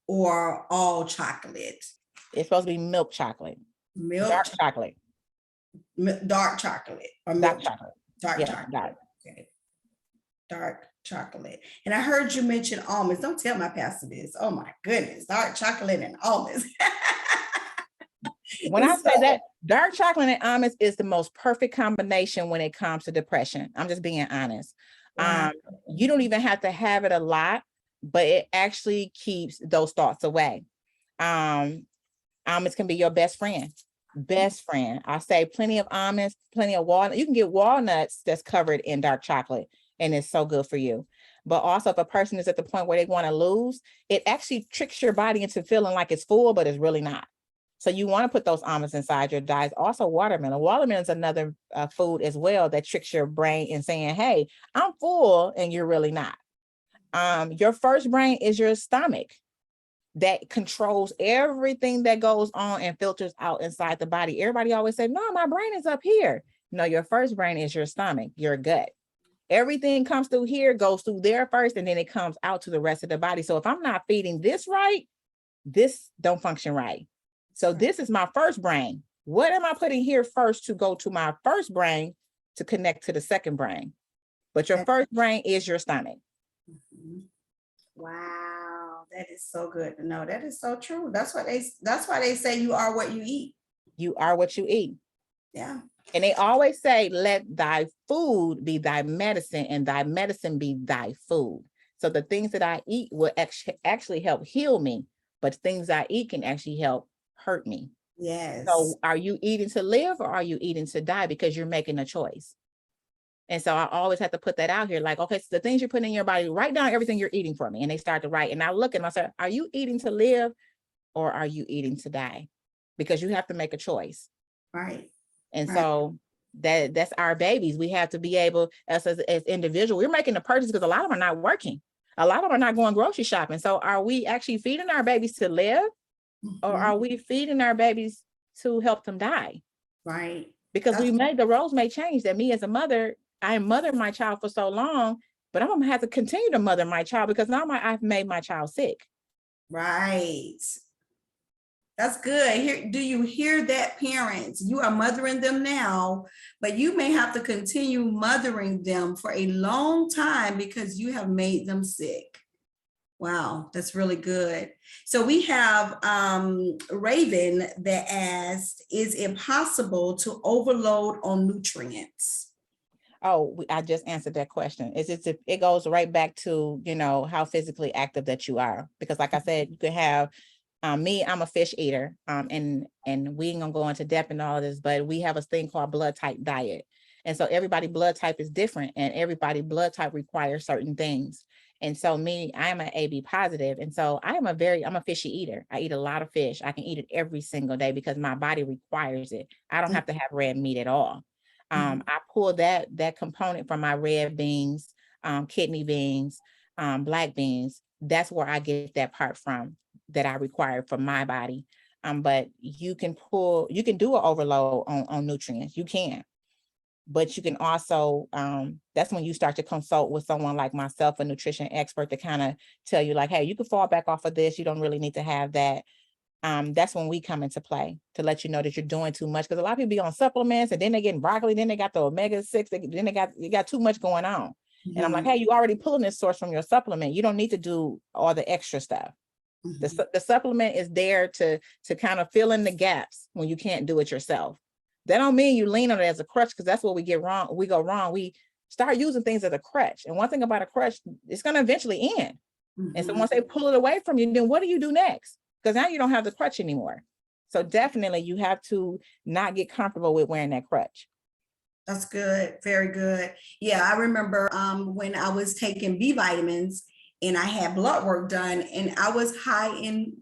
or all chocolate? It's supposed to be milk chocolate. Milk, dark chocolate. dark chocolate or milk chocolate. Dark Yeah, chocolate. dark. Okay. Dark chocolate. And I heard you mention almonds. Don't tell my pastor this. Oh my goodness. Dark chocolate and almonds. When I say that, dark chocolate and almonds is the most perfect combination when it comes to depression. I'm just being honest. Wow. You don't even have to have it a lot, but it actually keeps those thoughts away. Almonds can be your best friend. Best friend. I say plenty of almonds, plenty of walnuts. You can get walnuts that's covered in dark chocolate, and it's so good for you. But also, if a person is at the point where they want to lose, it actually tricks your body into feeling like it's full, but it's really not. So you want to put those almonds inside your diet. Also, watermelon. Watermelon is another food as well that tricks your brain in saying, "Hey, I'm full," and you're really not. Your first brain is your stomach that controls everything that goes on and filters out inside the body. Everybody always say, "No, my brain is up here." No, your first brain is your stomach, your gut. Everything comes through here, goes through there first, and then it comes out to the rest of the body. So if I'm not feeding this right, this don't function right. So this is my first brain. What am I putting here first to go to my first brain to connect to the second brain? But your first brain is your stomach. Wow, that is so good to know. That is so true. That's why they say you are what you eat. You are what you eat. Yeah. And they always say, let thy food be thy medicine and thy medicine be thy food. So the things that I eat will actually help heal me, but things I eat can actually help hurt me. Yes. So are you eating to live or are you eating to die? Because you're making a choice. And so I always have to put that out here. Like, okay, so the things you're putting in your body, write down everything you're eating for me. And they start to write. And I look at myself, are you eating to live or are you eating to die? Because you have to make a choice. Right. And so that's our babies. We have to be able, as individuals, we're making the purchase because a lot of them are not working. A lot of them are not going grocery shopping. So are we actually feeding our babies to live? Or are we feeding our babies to help them die? Right. Because the roles may change. That me as a mother, I mothered my child for so long, but I'm gonna have to continue to mother my child because now I've made my child sick. Right. That's good. Do you hear that, parents? You are mothering them now, but you may have to continue mothering them for a long time because you have made them sick. Wow, that's really good. So we have Raven that asked, is it possible to overload on nutrients? Oh, I just answered that question. It goes right back to, how physically active that you are. Because like I said, you could have me, I'm a fish eater. And we ain't gonna go into depth in all of this, but we have a thing called blood type diet. And so everybody blood type is different and everybody blood type requires certain things. And so me, I am an AB positive. And so I'm a fishy eater. I eat a lot of fish. I can eat it every single day because my body requires it. I don't have to have red meat at all. I pull that component from my red beans, kidney beans, black beans. That's where I get that part from that I require for my body. But you can do an overload on nutrients. You can. But you can also, that's when you start to consult with someone like myself, a nutrition expert, to kind of tell you like, hey, you can fall back off of this. You don't really need to have that. That's when we come into play to let you know that you're doing too much. Because a lot of people be on supplements and then they get broccoli, then they got the omega-6, then they got too much going on. And I'm like, hey, you already pulling this source from your supplement. You don't need to do all the extra stuff. The supplement is there to kind of fill in the gaps when you can't do it yourself. That don't mean you lean on it as a crutch, because that's what we get wrong. We go wrong. We start using things as a crutch. And one thing about a crutch, it's going to eventually end. And so once they pull it away from you, then what do you do next? Because now you don't have the crutch anymore. So definitely you have to not get comfortable with wearing that crutch. That's good. Very good. Yeah, I remember when I was taking B vitamins and I had blood work done and I was high in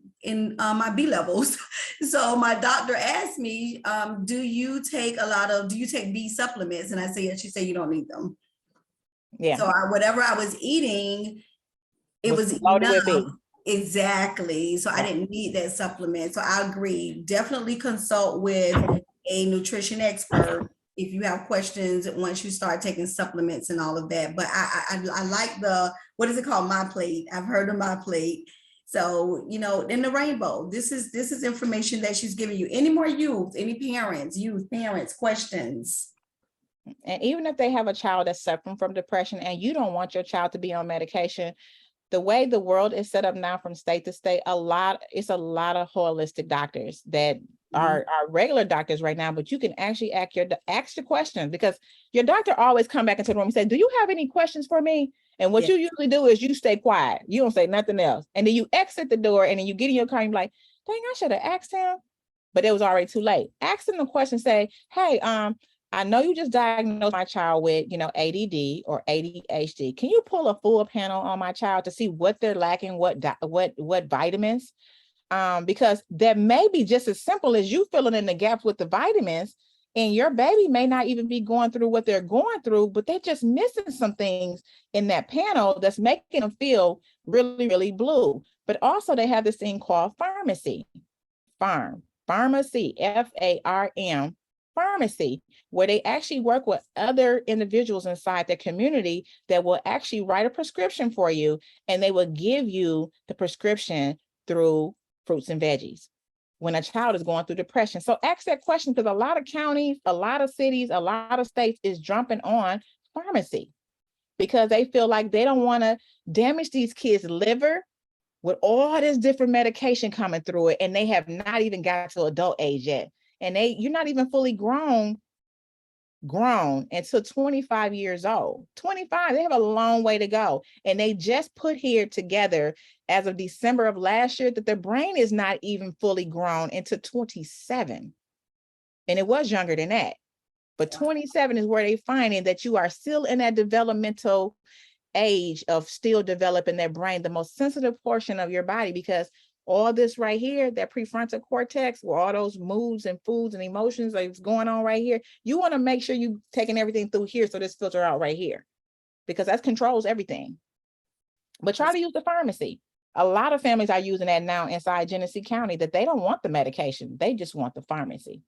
my B levels. So my doctor asked me, do you take B supplements? And I said, yes. She said, you don't need them. Yeah. So whatever I was eating, it was loaded with B. Exactly. So I didn't need that supplement. So I agree. Definitely consult with a nutrition expert if you have questions once you start taking supplements and all of that. But I like what is it called? My Plate. I've heard of My Plate. So, in the rainbow, this is information that she's giving you. Any more youth, any parents, questions? And even if they have a child that's suffering from depression and you don't want your child to be on medication, the way the world is set up now from state to state, it's a lot of holistic doctors that are regular doctors right now, but you can actually ask the questions, because your doctor always come back into the room and say, do you have any questions for me? And what you usually do is you stay quiet. You don't say nothing else. And then you exit the door and then you get in your car and you're like, dang, I should have asked him, but it was already too late. Ask them the question, say, hey, I know you just diagnosed my child with, ADD or ADHD. Can you pull a full panel on my child to see what they're lacking, what vitamins? Because that may be just as simple as you filling in the gaps with the vitamins, and your baby may not even be going through what they're going through, but they're just missing some things in that panel that's making them feel really, really blue. But also they have this thing called pharmacy, F-A-R-M, pharmacy, where they actually work with other individuals inside the community that will actually write a prescription for you, and they will give you the prescription through fruits and veggies when a child is going through depression. So ask that question, because a lot of counties, a lot of cities, a lot of states is jumping on pharmacy because they feel like they don't want to damage these kids' liver with all this different medication coming through it, and they have not even got to adult age yet. And you're not even fully grown until 25 years old. 25, they have a long way to go. And they just put here together as of December of last year that their brain is not even fully grown into 27. And it was younger than that. But 27 is where they finding that you are still in that developmental age of still developing their brain, the most sensitive portion of your body, because all this right here, that prefrontal cortex, where all those moods and foods and emotions like going on right here, you want to make sure you taking everything through here so this filter out right here, because that controls everything. But try to use the pharmacy. A lot of families are using that now inside Genesee County, that they don't want the medication. They just want the pharmacy.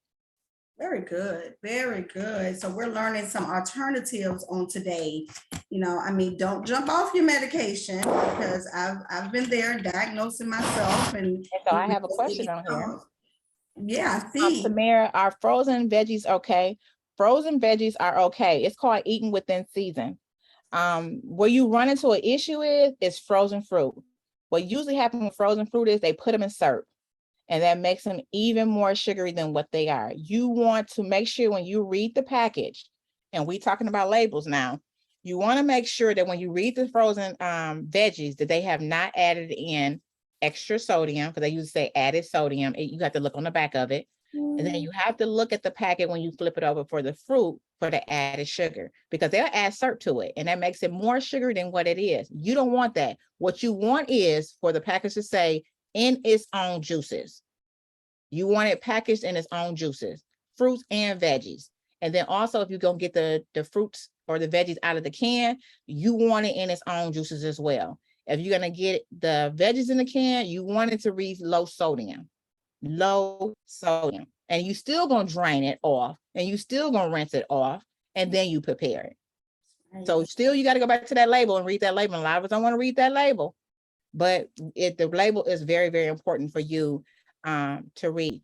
Very good. Very good. So we're learning some alternatives on today. Don't jump off your medication, because I've been there diagnosing myself. And so I have a question on here. Yeah, see. Tamara, are frozen veggies okay? Frozen veggies are okay. It's called eating within season. Where you run into an issue is frozen fruit. What usually happens with frozen fruit is they put them in syrup, and that makes them even more sugary than what they are. You want to make sure when you read the package, and we're talking about labels now, you want to make sure that when you read the frozen veggies, that they have not added in extra sodium, because they usually say added sodium. You have to look on the back of it. And then you have to look at the packet when you flip it over for the fruit for the added sugar, because they'll add syrup to it, and that makes it more sugar than what it is. You don't want that. What you want is for the package to say in its own juices. You want it packaged in its own juices, fruits and veggies. And then also, if you're going to get the fruits or the veggies out of the can, you want it in its own juices as well. If you're going to get the veggies in the can, you want it to read low sodium. And you still going to drain it off, and you still going to rinse it off, and then you prepare it. Right. So still, you got to go back to that label and read that label. A lot of us don't want to read that label, but the label is very, very important for you to read.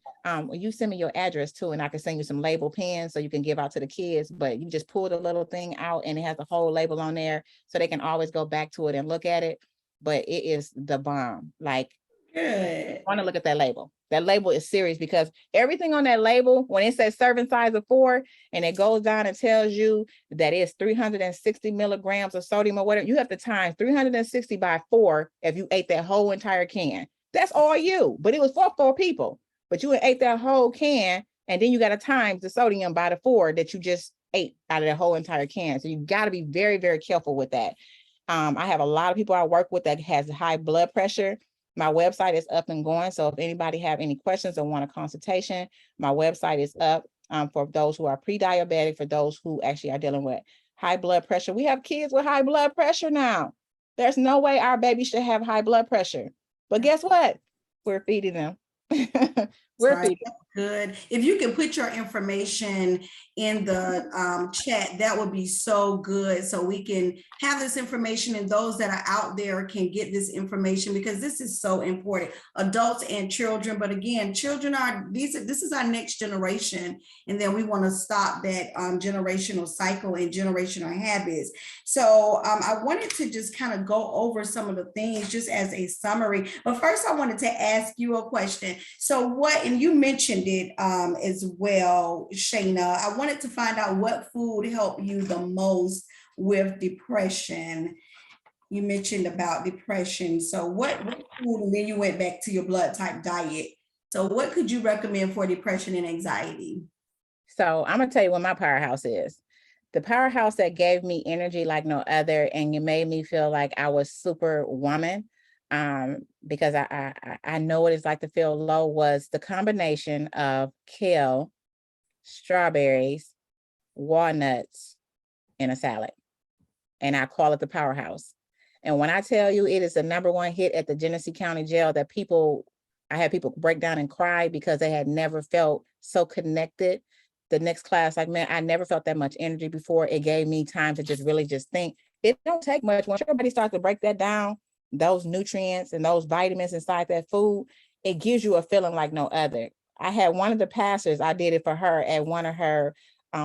You send me your address too, and I can send you some label pens so you can give out to the kids, but you just pull the little thing out and it has a whole label on there so they can always go back to it and look at it. But it is the bomb. Like, good. Want to look at that label. That label is serious, because everything on that label, when it says serving size of 4 and it goes down and tells you that it's 360 milligrams of sodium or whatever, you have to times 360 by 4 if you ate that whole entire can. That's all you, but it was for 4 people, but you ate that whole can, and then you got to times the sodium by the 4 that you just ate out of the whole entire can. So you got to be very, very careful with that. I have a lot of people I work with that has high blood pressure. My website is up and going. So if anybody have any questions or want a consultation, my website is up for those who are pre-diabetic, for those who actually are dealing with high blood pressure. We have kids with high blood pressure now. There's no way our baby should have high blood pressure. But guess what? We're feeding them. We're Right. feeding. Good. If you can put your information in the chat, that would be so good. So we can have this information and those that are out there can get this information because this is so important. Adults and children. But again, children are this is our next generation. And then we want to stop that generational cycle and generational habits. So I wanted to just kind of go over some of the things just as a summary. But first, I wanted to ask you a question. So what, and you mentioned it as well, Shayna, I wanted to find out what food helped you the most with depression. You mentioned about depression. So what food, and then you went back to your blood type diet. So what could you recommend for depression and anxiety? So I'm gonna tell you what my powerhouse is. The powerhouse that gave me energy like no other, and it made me feel like I was superwoman, because I know what it's like to feel low, was the combination of kale, strawberries, walnuts, in a salad. And I call it the powerhouse. And when I tell you it is the #1 hit at the Genesee County Jail, that I had people break down and cry because they had never felt so connected. The next class, like, man, I never felt that much energy before. It gave me time to just really just think. It don't take much. Once your body starts to break that down, those nutrients and those vitamins inside that food, it gives you a feeling like no other. I had one of the pastors, I did it for her at one of her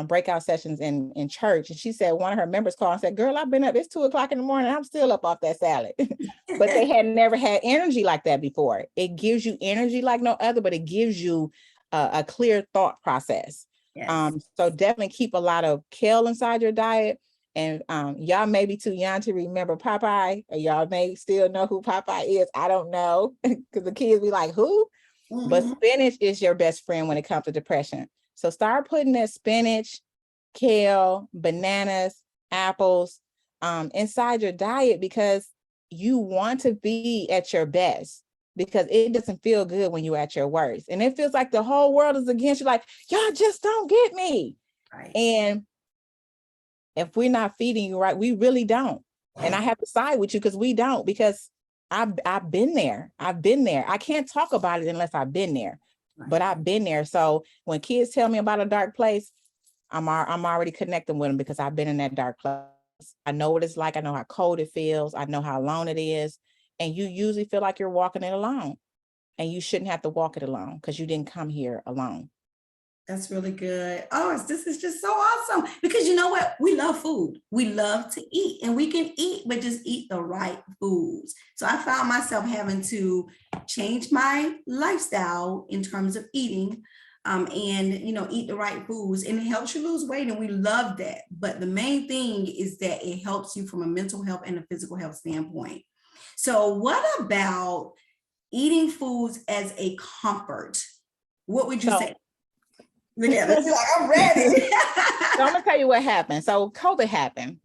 breakout sessions in church. And she said, one of her members called and said, girl, I've been up, it's 2:00 in the morning. I'm still up off that salad. But they had never had energy like that before. It gives you energy like no other, but it gives you a clear thought process. Yes. So definitely keep a lot of kale inside your diet. And y'all may be too young to remember Popeye, or y'all may still know who Popeye is. I don't know, because the kids be like, who? But spinach is your best friend when it comes to depression. So start putting that spinach, kale, bananas, apples inside your diet, because you want to be at your best, because it doesn't feel good when you're at your worst. And it feels like the whole world is against you, like, y'all just don't get me. Right. And if we're not feeding you right, we really don't. And I have to side with you because we don't, because I've been there. I've been there. I can't talk about it unless I've been there, but I've been there. So when kids tell me about a dark place, I'm already connecting with them because I've been in that dark place. I know what it's like. I know how cold it feels. I know how alone it is. And you usually feel like you're walking it alone, and you shouldn't have to walk it alone because you didn't come here alone. That's really good. Oh, this is just so awesome because you know what? We love food. We love to eat, and we can eat, but just eat the right foods. So I found myself having to change my lifestyle in terms of eating, and eat the right foods, and it helps you lose weight, and we love that. But the main thing is that it helps you from a mental health and a physical health standpoint. So what about eating foods as a comfort? What would you say? Look at this, like, I'm ready. So I'm gonna tell you what happened. So COVID happened.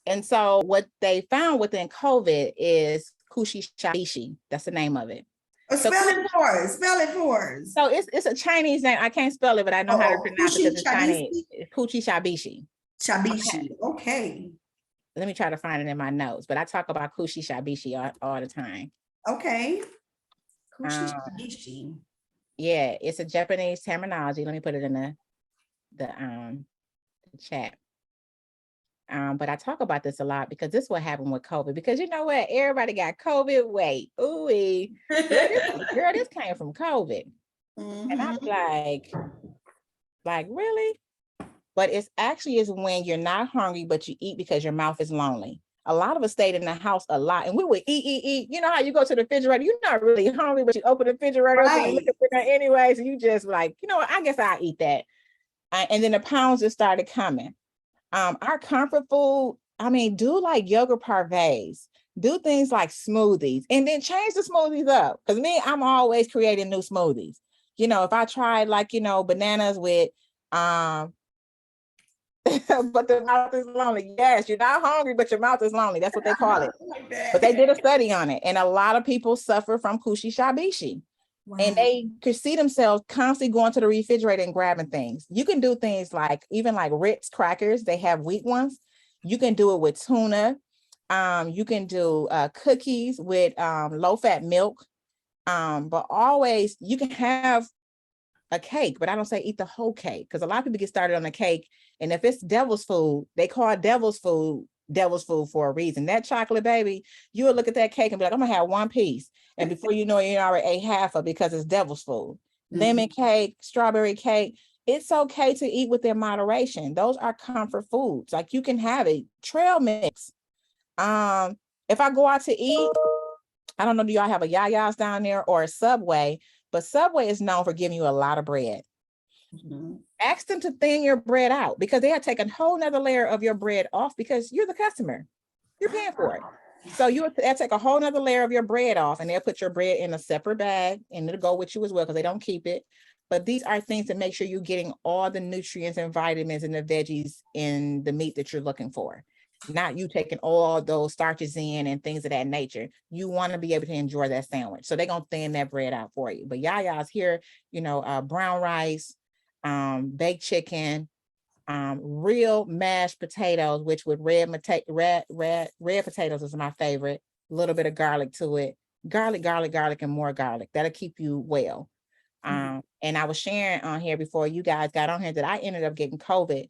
And so what they found within COVID is kushishabishi. That's the name of it. Spell it for us. Spell it for us. So it's a Chinese name. I can't spell it, but I know how to pronounce it because it's Chinese. Kushishabishi. Shabishi. Okay. Let me try to find it in my notes, but I talk about kushishabishi all the time. Okay. Kushishabishi. Yeah, it's a Japanese terminology. Let me put it in the chat. But I talk about this a lot because this is what happened with COVID. Because you know what? Everybody got COVID. Wait, ooh, girl, this came from COVID. And I'm like, really? But it's actually is when you're not hungry, but you eat because your mouth is lonely. A lot of us stayed in the house a lot, and we would eat. You know how you go to the refrigerator, you're not really hungry, but you open the refrigerator up and you look at it anyway. So you just like, you know what, I guess I'll eat that. And then the pounds just started coming. Our comfort food, I mean, do like yogurt parfaits, do things like smoothies, and then change the smoothies up. Because me, I'm always creating new smoothies. You know, if I tried like, bananas with but the mouth is lonely. Yes, you're not hungry, but your mouth is lonely. That's what they call it. But they did a study on it. And a lot of people suffer from kushishabishi. Wow. And they could see themselves constantly going to the refrigerator and grabbing things. You can do things like, even like Ritz crackers, they have wheat ones. You can do it with tuna. You can do cookies with low-fat milk. But always, you can have a cake, but I don't say eat the whole cake, because a lot of people get started on the cake, and if it's devil's food, they call it devil's food for a reason. That chocolate, baby, you will look at that cake and be like, I'm gonna have one piece, and before you know it, you already ate half of it because it's devil's food. Lemon cake, strawberry cake, it's okay to eat within moderation. Those are comfort foods. Like, you can have a trail mix. If I go out to eat, I don't know, do y'all have a Yaya's down there or a Subway? But Subway is known for giving you a lot of bread. Ask them to thin your bread out, because they have taken a whole nother layer of your bread off, because you're the customer. You're paying for it. So they'll take a whole nother layer of your bread off, and they'll put your bread in a separate bag, and it'll go with you as well, because they don't keep it. But these are things to make sure you're getting all the nutrients and vitamins and the veggies in the meat that you're looking for. Not you taking all those starches in and things of that nature. You want to be able to enjoy that sandwich. So they're going to thin that bread out for you. But Yaya's here, brown rice, baked chicken, real mashed potatoes, which with red potatoes is my favorite. A little bit of garlic to it. Garlic, and more garlic. That'll keep you well. And I was sharing on here before you guys got on here that I ended up getting COVID.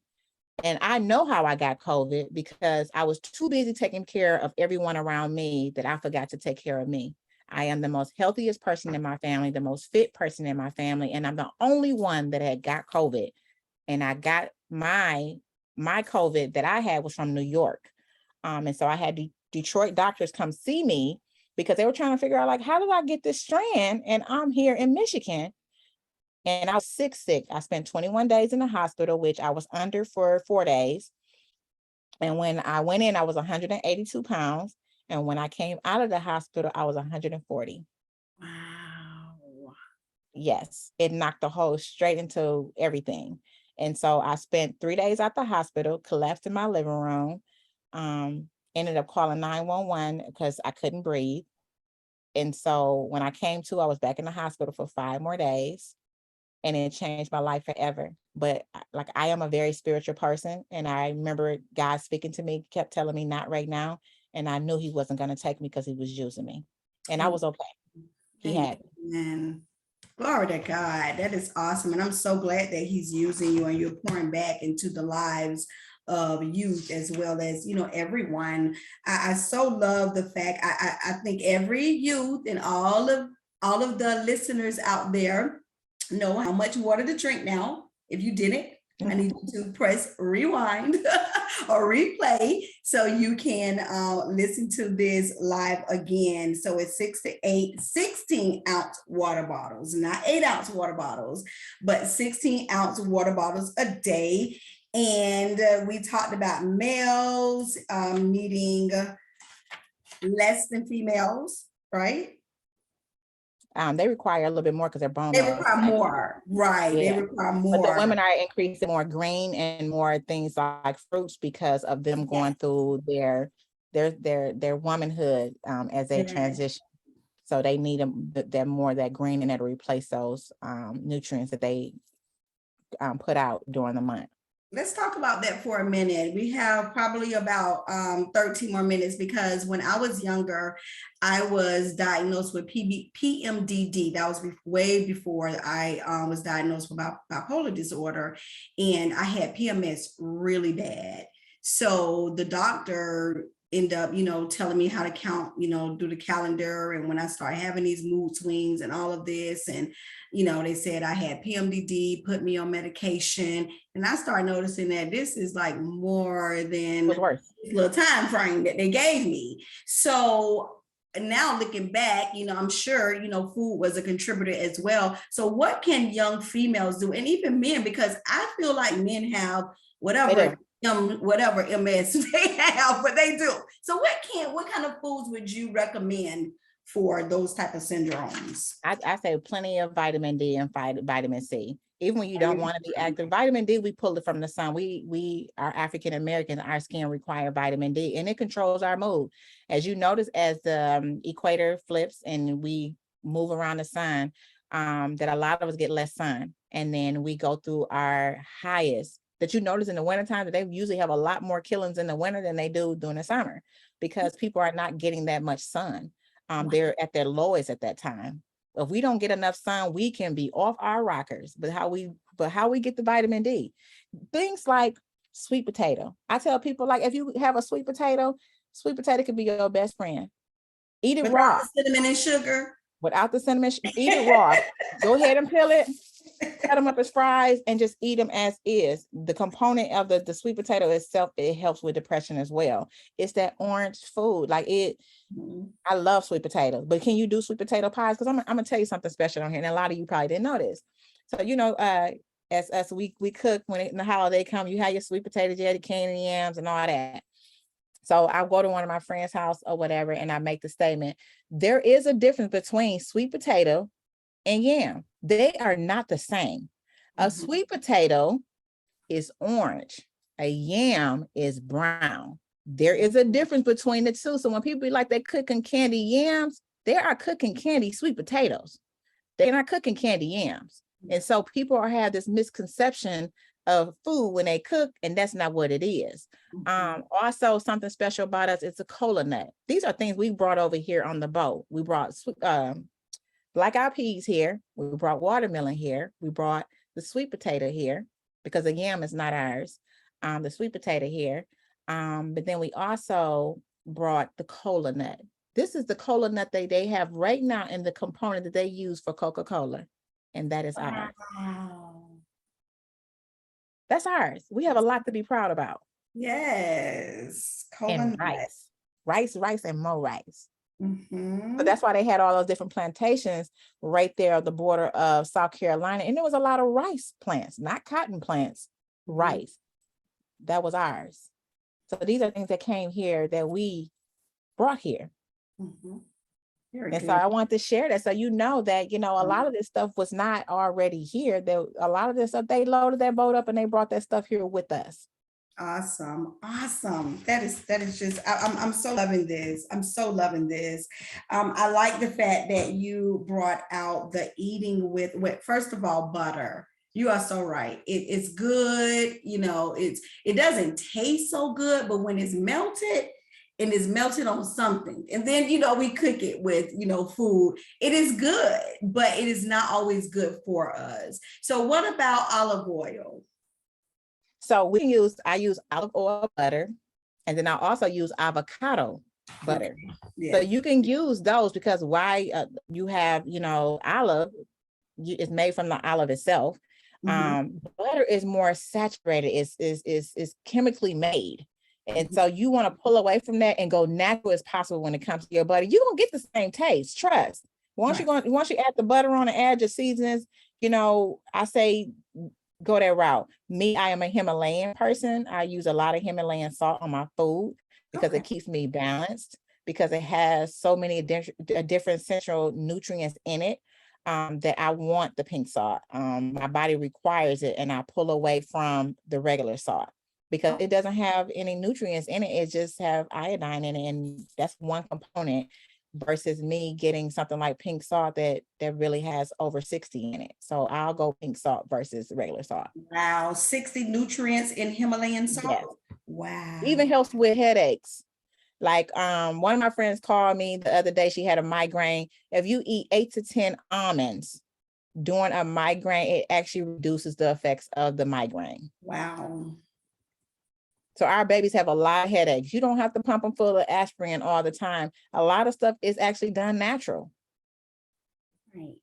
And I know how I got COVID, because I was too busy taking care of everyone around me that I forgot to take care of me. I am the most healthiest person in my family, the most fit person in my family, and I'm the only one that had got COVID. And I got my COVID that I had was from New York. And so I had Detroit doctors come see me, because they were trying to figure out, like, how did I get this strand? And I'm here in Michigan. And I was sick. I spent 21 days in the hospital, which I was under for 4 days. And when I went in, I was 182 pounds. And when I came out of the hospital, I was 140. Wow. Yes, it knocked the hole straight into everything. And so I spent 3 days at the hospital, collapsed in my living room, ended up calling 911 because I couldn't breathe. And so when I came to, I was back in the hospital for 5 more days. And it changed my life forever. But like, I am a very spiritual person. And I remember God speaking to me, kept telling me, not right now. And I knew he wasn't going to take me, because he was using me. And I was okay. He had me. Glory to God. That is awesome. And I'm so glad that he's using you and you're pouring back into the lives of youth as well as, everyone. I so love the fact, I think every youth and all of the listeners out there know how much water to drink now. If you didn't, I need you to press rewind or replay so you can listen to this live again. So it's 6 to 8, 16-ounce water bottles, not 8-ounce water bottles, but 16-ounce water bottles a day. And we talked about males needing less than females, right? They require a little bit more because they're bone. They require more, right? Yeah. They require more. But the women are increasing more green and more things like fruits, because of them going through their womanhood as they transition. So they need them more that green, and that'll replace those nutrients that they put out during the month. Let's talk about that for a minute. We have probably about 13 more minutes, because when I was younger, I was diagnosed with PMDD. That was way before I was diagnosed with bipolar disorder, and I had PMS really bad. So the doctor ended up, telling me how to count, do the calendar. And when I started having these mood swings and all of this, and, they said I had PMDD, put me on medication. And I started noticing that this is like more than a little time frame that they gave me. So now looking back, I'm sure, food was a contributor as well. So what can young females do? And even men, because I feel like men have whatever MS they have, but they do. So what kind of foods would you recommend for those type of syndromes? I say plenty of vitamin D and vitamin C. Even when you don't want to be active, vitamin D, we pull it from the sun. We are African American, our skin require vitamin D, and it controls our mood. As you notice, as the equator flips and we move around the sun, that a lot of us get less sun. And then we go through our highest. That you notice in the wintertime that they usually have a lot more killings in the winter than they do during the summer, because people are not getting that much sun. They're at their lowest at that time. If we don't get enough sun, we can be off our rockers. But how we get the vitamin D? Things like sweet potato. I tell people, like, if you have a sweet potato can be your best friend. Eat it Without raw. the cinnamon and sugar. Without the cinnamon, eat it raw. Go ahead and peel it, cut them up as fries, and just eat them as is. The component of the sweet potato itself, it helps with depression as well. It's that orange food. Like it, I love sweet potatoes, but can you do sweet potato pies? Because I'm gonna tell you something special on here, and a lot of you probably didn't know this. So, you know, as we cook when the holiday come, you have your sweet potato jelly, candy yams, and all that. So I'll go to one of my friends' house or whatever, and I make the statement, there is a difference between sweet potato and yam. They are not the same. A sweet potato is orange. A yam is brown. There is a difference between the two. So when people be like, they're cooking candy yams, they are cooking candy sweet potatoes. They're not cooking candy yams. And so people have this misconception of food when they cook, and that's not what it is. Also, something special about us is a cola nut. These are things we brought over here on the boat. We brought black-eyed peas here. We brought watermelon here. We brought the sweet potato here because the yam is not ours. The sweet potato here. But then we also brought the cola nut. This is the cola nut they have right now in the component that they use for Coca-Cola. And that is ours. Wow. That's ours. We have a lot to be proud about. Yes. And rice, and more rice. Mm-hmm. So that's why they had all those different plantations right there on the border of South Carolina. And there was a lot of rice plants, not cotton plants, rice. That was ours. So these are things that came here that we brought here. And so I want to share that so you know that, you know, a lot of this stuff was not already here. A lot of this stuff, they loaded that boat up and they brought that stuff here with us. Awesome. That is just, I'm so loving this. I'm so loving this. I like the fact that you brought out the eating with first of all, butter. You are so right. It's good. You know, it doesn't taste so good, but when it's melted, and it's melted on something. And then, you know, we cook it with, you know, food. It is good, but it is not always good for us. So what about olive oil? So I use olive oil butter, and then I also use avocado butter. Yeah. So you can use those because you have, you know, olive, it's made from the olive itself. Butter is more saturated, is chemically made. And so you want to pull away from that and go natural as possible when it comes to your butter. You're gonna get the same taste, trust. Once you add the butter on and add your seasonings, you know, I say go that route. Me, I am a Himalayan person. I use a lot of Himalayan salt on my food because it keeps me balanced, because it has so many different essential nutrients in it that I want the pink salt. My body requires it, and I pull away from the regular salt, because it doesn't have any nutrients in it. It just have iodine in it. And that's one component versus me getting something like pink salt that really has over 60 in it. So I'll go pink salt versus regular salt. Wow, 60 nutrients in Himalayan salt? Yes. Wow. Even helps with headaches. Like one of my friends called me the other day, she had a migraine. If you eat 8 to 10 almonds during a migraine, it actually reduces the effects of the migraine. Wow. So our babies have a lot of headaches. You don't have to pump them full of aspirin all the time. A lot of stuff is actually done natural. Right.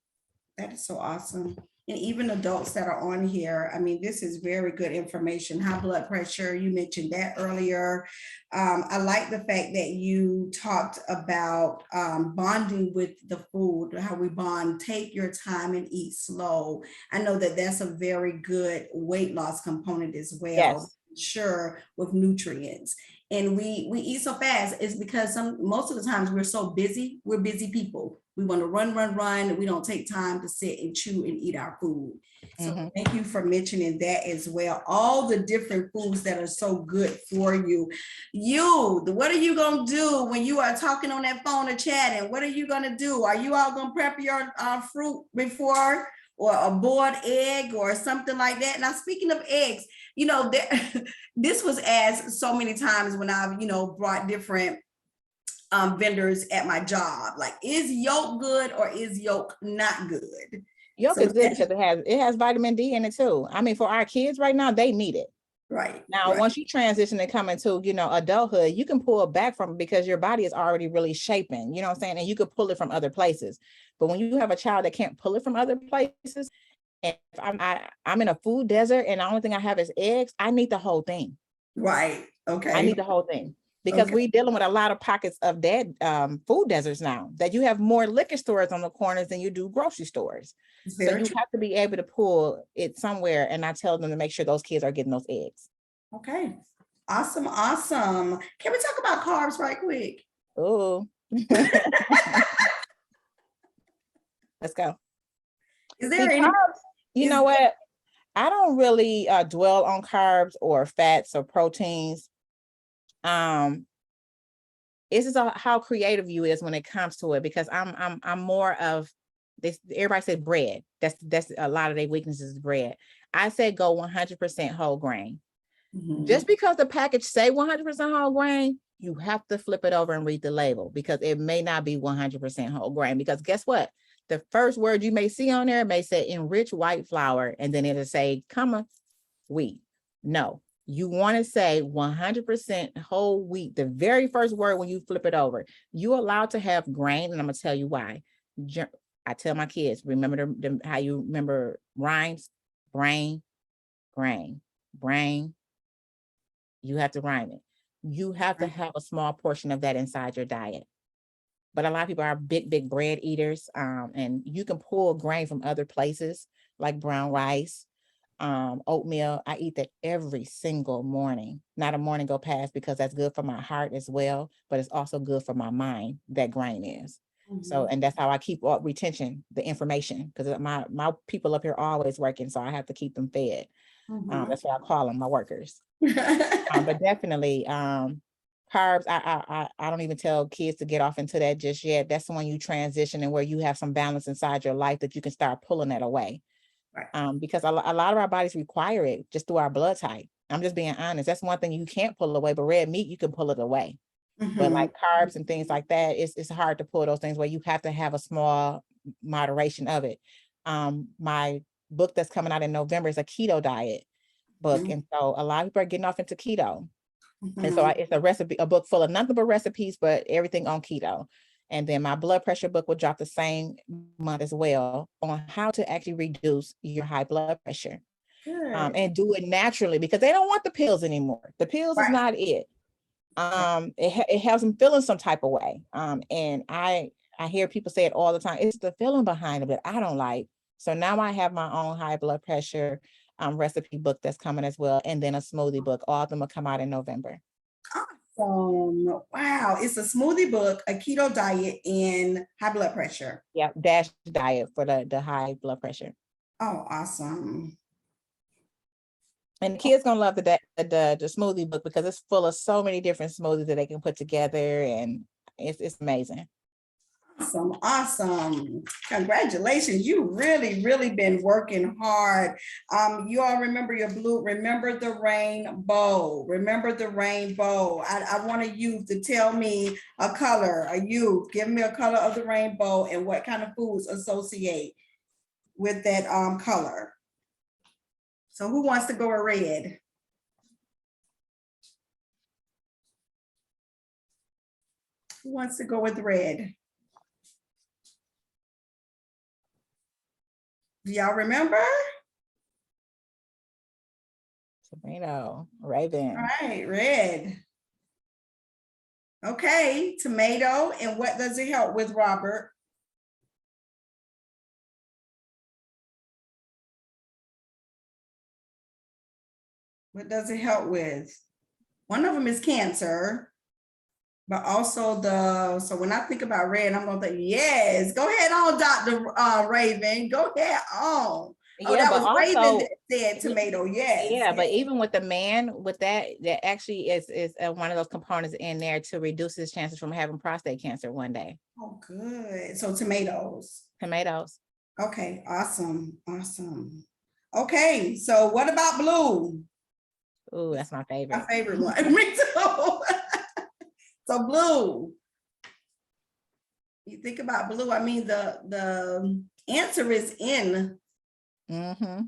That is so awesome. And even adults that are on here, I mean, this is very good information. High blood pressure, you mentioned that earlier. I like the fact that you talked about bonding with the food, how we bond, take your time and eat slow. I know that that's a very good weight loss component as well. Yes. Sure, with nutrients. And we eat so fast is because most of the times we're so busy. We're busy people. We want to run. We don't take time to sit and chew and eat our food. So thank you for mentioning that as well. All the different foods that are so good for you. What are you going to do when you are talking on that phone or chatting? What are you going to do? Are you all going to prep your fruit before, or a boiled egg or something like that? Now, speaking of eggs, you know, this was asked so many times when I've, you know, brought different vendors at my job. Like, is yolk good or is yolk not good? Yolk So is good because it has vitamin D in it too. I mean, for our kids right now, they need it. right. Now, right. once you transition and come into, adulthood, you can pull it back from it because your body is already really shaping, you know what I'm saying? And you could pull it from other places. But when you have a child that can't pull it from other places, and if I'm in a food desert and the only thing I have is eggs, I need the whole thing. Right. Okay. I need the whole thing. Because we're dealing with a lot of pockets of dead food deserts now, that you have more liquor stores on the corners than you do grocery stores. So you have to be able to pull it somewhere. And I tell them to make sure those kids are getting those eggs. Okay. Awesome. Awesome. Can we talk about carbs right quick? Oh, let's go. Is there any carbs? You know what? I don't really dwell on carbs or fats or proteins. It's just how creative you is when it comes to it, because I'm more of this. Everybody said bread. That's a lot of their weaknesses is bread. I say go 100% whole grain. Just because the package say 100% whole grain, you have to flip it over and read the label, because it may not be 100% whole grain. Because guess what? The first word you may see on there may say enriched white flour, and then it'll say, wheat. No, you want to say 100% whole wheat. The very first word when you flip it over, you're allowed to have grain, and I'm going to tell you why. I tell my kids, remember how you remember rhymes? Brain, grain, brain. You have to rhyme it. You have to have a small portion of that inside your diet. But a lot of people are big bread eaters, and you can pull grain from other places like brown rice, oatmeal. I eat that every single morning. Not a morning go past, because that's good for my heart as well, but it's also good for my mind, that grain is. So, and that's how I keep up retention, the information, because my people up here are always working, so I have to keep them fed. That's what I call them, my workers. But definitely, carbs, I don't even tell kids to get off into that just yet. That's when you transition and where you have some balance inside your life, that you can start pulling that away. Right. Because a lot of our bodies require it just through our blood type. I'm just being honest. That's one thing you can't pull away, but red meat, you can pull it away. But like carbs and things like that, it's hard to pull those things where you have to have a small moderation of it. My book that's coming out in November is a keto diet book. And so a lot of people are getting off into keto. And so it's a book full of nothing but recipes, but everything on keto. And then my blood pressure book will drop the same month as well, on how to actually reduce your high blood pressure. And do it naturally, because they don't want the pills anymore. The pills is not it. It has them feeling some type of way. And I hear people say it all the time. It's the feeling behind it that I don't like. So now I have my own high blood pressure recipe book that's coming as well, and then a smoothie book. All of them will come out in November. Awesome. Wow. It's a smoothie book, a keto diet, and high blood pressure. Yeah, DASH diet for the high blood pressure. Oh, awesome. And the kids gonna love the smoothie book, because it's full of so many different smoothies that they can put together, and it's amazing. Awesome. Congratulations. You really been working hard. You all remember your blue, remember the rainbow. Remember the rainbow. I want a youth to tell me a color. A youth, give me a color of the rainbow and what kind of foods associate with that color. So who wants to go with red? Who wants to go with red? Do y'all remember? Tomato, Raven. All right, red. Okay, tomato. And what does it help with, Robert? What does it help with? One of them is cancer, but also so when I think about red, I'm gonna think, yes, go ahead on, Dr. Raven, go ahead on. Oh, yeah, that was also, Raven that said tomato, yes. Yeah, but even with the man, with that actually is one of those components in there to reduce his chances from having prostate cancer one day. Oh, good. So tomatoes. Tomatoes. Okay, awesome. Okay, so what about blue? Ooh, that's my favorite. My favorite one. Me too. So blue. You think about blue, I mean, the answer is in Mm-hmm.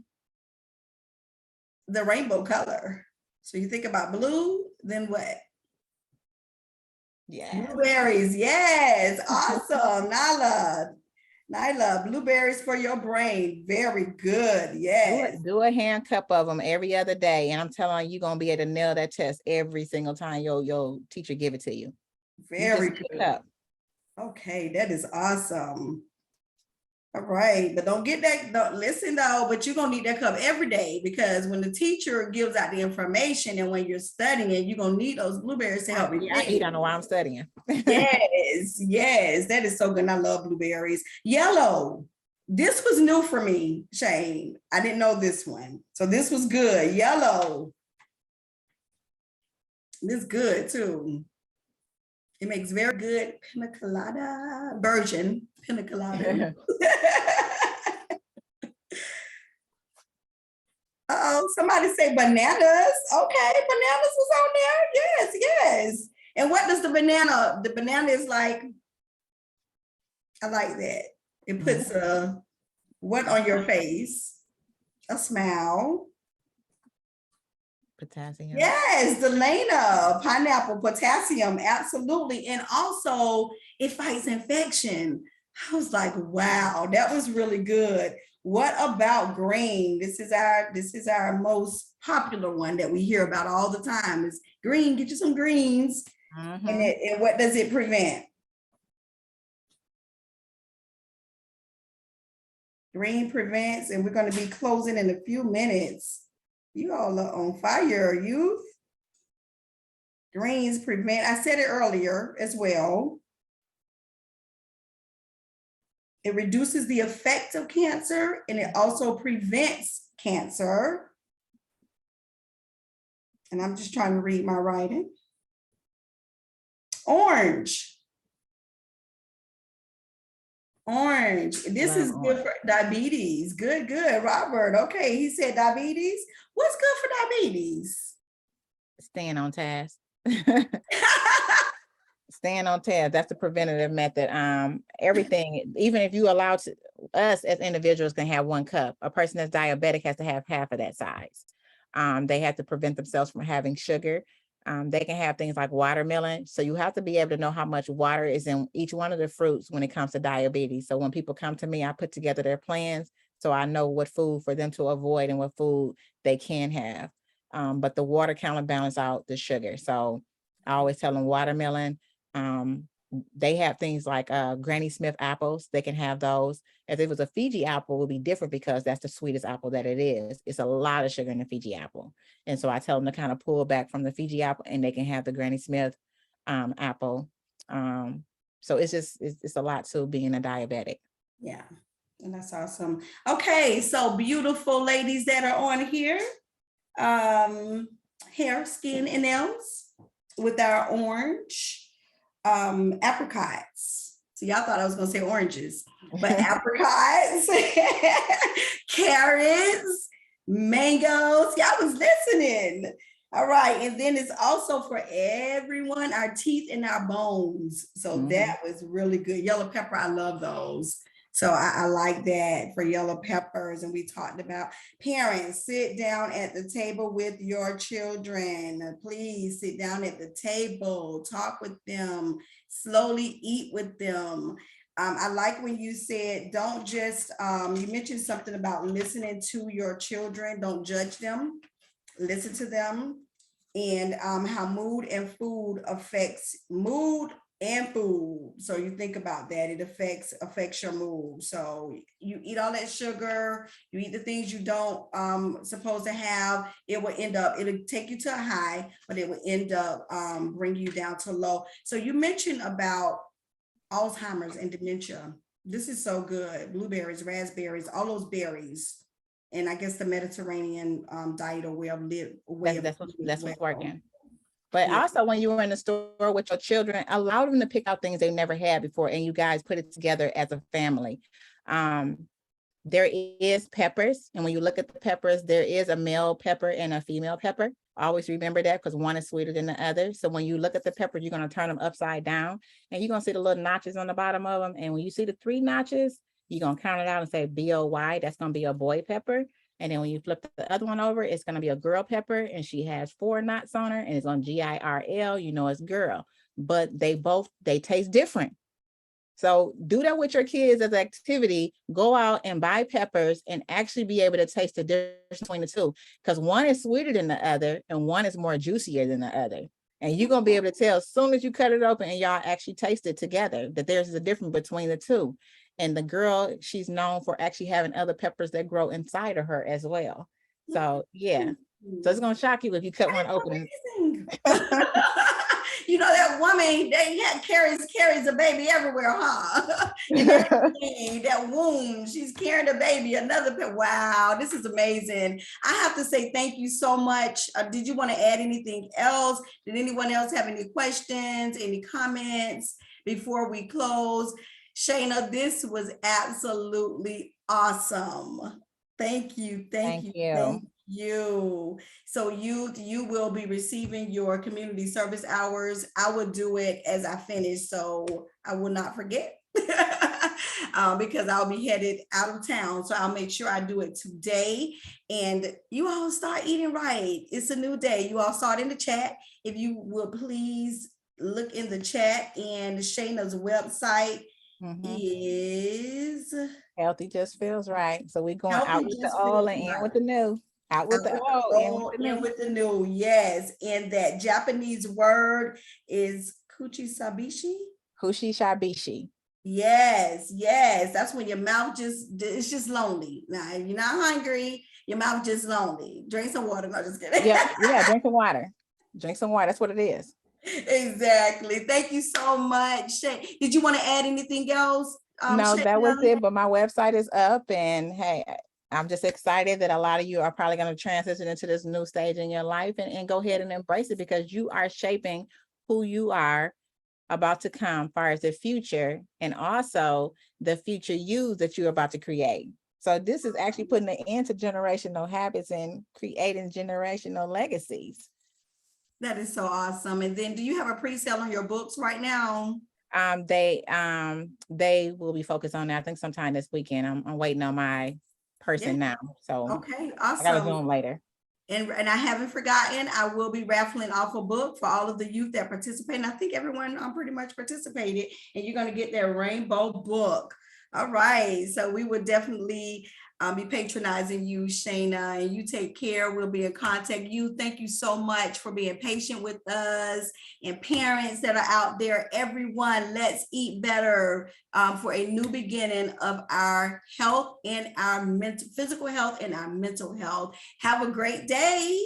the rainbow color. So you think about blue, then what? Yeah. Blueberries, yes, awesome, Nyla, blueberries for your brain, very good, yes. Do a hand cup of them every other day, and I'm telling you, you're gonna be able to nail that test every single time your teacher give it to you. Very You just good. cup. Okay, that is awesome. All right, but don't get that, listen though, but you're gonna need that cup every day, because when the teacher gives out the information and when you're studying, you're gonna need those blueberries to help Yeah, I eat. I know why I'm studying. Yes, that is so good. And I love blueberries. Yellow. This was new for me, Shane. I didn't know this one. So this was good. Yellow. This is good too. It makes very good pina colada version. Pina colada. Oh, somebody say bananas. Okay, bananas was on there. Yes, yes. And what does the banana? The banana is like, I like that. It puts a what on your face? A smile. Potassium. Yes, Delana, pineapple, potassium, absolutely. And also it fights infection. I was like, wow, that was really good. What about green? This is our most popular one that we hear about all the time is green. Get you some greens. Mm-hmm. And what does it prevent? Green prevents, and we're going to be closing in a few minutes. You all are on fire, youth. Greens prevent, I said it earlier as well. It reduces the effect of cancer, and it also prevents cancer. And I'm just trying to read my writing. Orange. Orange. This is good for diabetes. Good, good. Robert. Okay, he said diabetes. What's good for diabetes? Staying on task. Staying on task. That's the preventative method. Everything, even if you allow us as individuals can have 1 cup, a person that's diabetic has to have half of that size. They have to prevent themselves from having sugar. They can have things like watermelon. So you have to be able to know how much water is in each one of the fruits when it comes to diabetes. So when people come to me, I put together their plans so I know what food for them to avoid and what food they can have. But the water counterbalance out the sugar. So I always tell them watermelon. They have things like Granny Smith apples. They can have those. If it was a Fiji apple, it would be different because that's the sweetest apple that it is. It's a lot of sugar in the Fiji apple. And so I tell them to kind of pull back from the Fiji apple, and they can have the Granny Smith apple. So it's a lot to being a diabetic. Yeah, and that's awesome. Okay, so beautiful ladies that are on here. Hair, skin, and nails with our orange. Apricots. So y'all thought I was gonna say oranges, but apricots, carrots, mangoes. Y'all was listening. All right, and then it's also for everyone, our teeth and our bones. So that was really good. Yellow pepper, I love those. So I like that for yellow peppers. And we talked about parents, sit down at the table with your children. Please sit down at the table, talk with them, slowly eat with them. I like when you said, don't just, you mentioned something about listening to your children, don't judge them, listen to them, and how mood and food affects mood and food. So you think about that, it affects your mood. So you eat all that sugar, you eat the things you don't supposed to have, it'll take you to a high, but it will end up bringing you down to low. So you mentioned about Alzheimer's and dementia. This is so good. Blueberries, raspberries, all those berries. And I guess the Mediterranean diet or way of living. That's what's working. But also when you were in the store with your children, allow them to pick out things they never had before, and you guys put it together as a family. There is peppers, and when you look at the peppers, there is a male pepper and a female pepper. Always remember that, because one is sweeter than the other. So when you look at the peppers, you're going to turn them upside down and you're going to see the little notches on the bottom of them. And when you see the 3 notches, you're going to count it out and say B-O-Y. That's going to be a boy pepper. And then when you flip the other one over, it's going to be a girl pepper, and she has 4 knots on her, and it's on G-I-R-L, you know, it's girl. But they taste different. So do that with your kids as an activity. Go out and buy peppers and actually be able to taste the difference between the two, because one is sweeter than the other and one is more juicier than the other. And you're going to be able to tell as soon as you cut it open and y'all actually taste it together that there's a difference between the two. And the girl, she's known for actually having other peppers that grow inside of her as well. So yeah. So it's going to shock you if you cut one open. You know, that woman, carries a baby everywhere, huh? That womb, she's carrying a baby, wow, this is amazing. I have to say thank you so much. Did you want to add anything else? Did anyone else have any questions, any comments before we close? Shayna, this was absolutely awesome. Thank you. Thank you. So you will be receiving your community service hours. I will do it as I finish, so I will not forget. Because I'll be headed out of town. So I'll make sure I do it today. And you all start eating right. It's a new day. You all start in the chat. If you will please look in the chat, and Shayna's website is Healthy Just Feels Right. So we're going out with the old and in with the new. Out with the old, in with the new. Yes. And that Japanese word is kuchishibashi. Kushishibashi. Yes. That's when your mouth it's just lonely. Now, if you're not hungry, your mouth just lonely. Drink some water. No, just kidding. Yeah, drink some water. Drink some water. That's what it is. Exactly. Thank you so much. Did you want to add anything else? No, that was it. But my website is up, and hey, I'm just excited that a lot of you are probably going to transition into this new stage in your life, and go ahead and embrace it, because you are shaping who you are about to come as far as the future, and also the future you that you're about to create. So this is actually putting an end to generational habits and creating generational legacies. That is so awesome. And then do you have a pre-sale on your books right now? They will be focused on that, I think, sometime this weekend. I'm waiting on my person now. So okay, awesome. I gotta do them later. And I haven't forgotten, I will be raffling off a book for all of the youth that participate. And I think everyone pretty much participated, and you're going to get their rainbow book. All right. So we would definitely be patronizing you, Shayna, and you take care. We'll be in contact. Thank you so much for being patient with us, and parents that are out there, everyone, let's eat better for a new beginning of our health and our physical health and our mental health. Have a great day.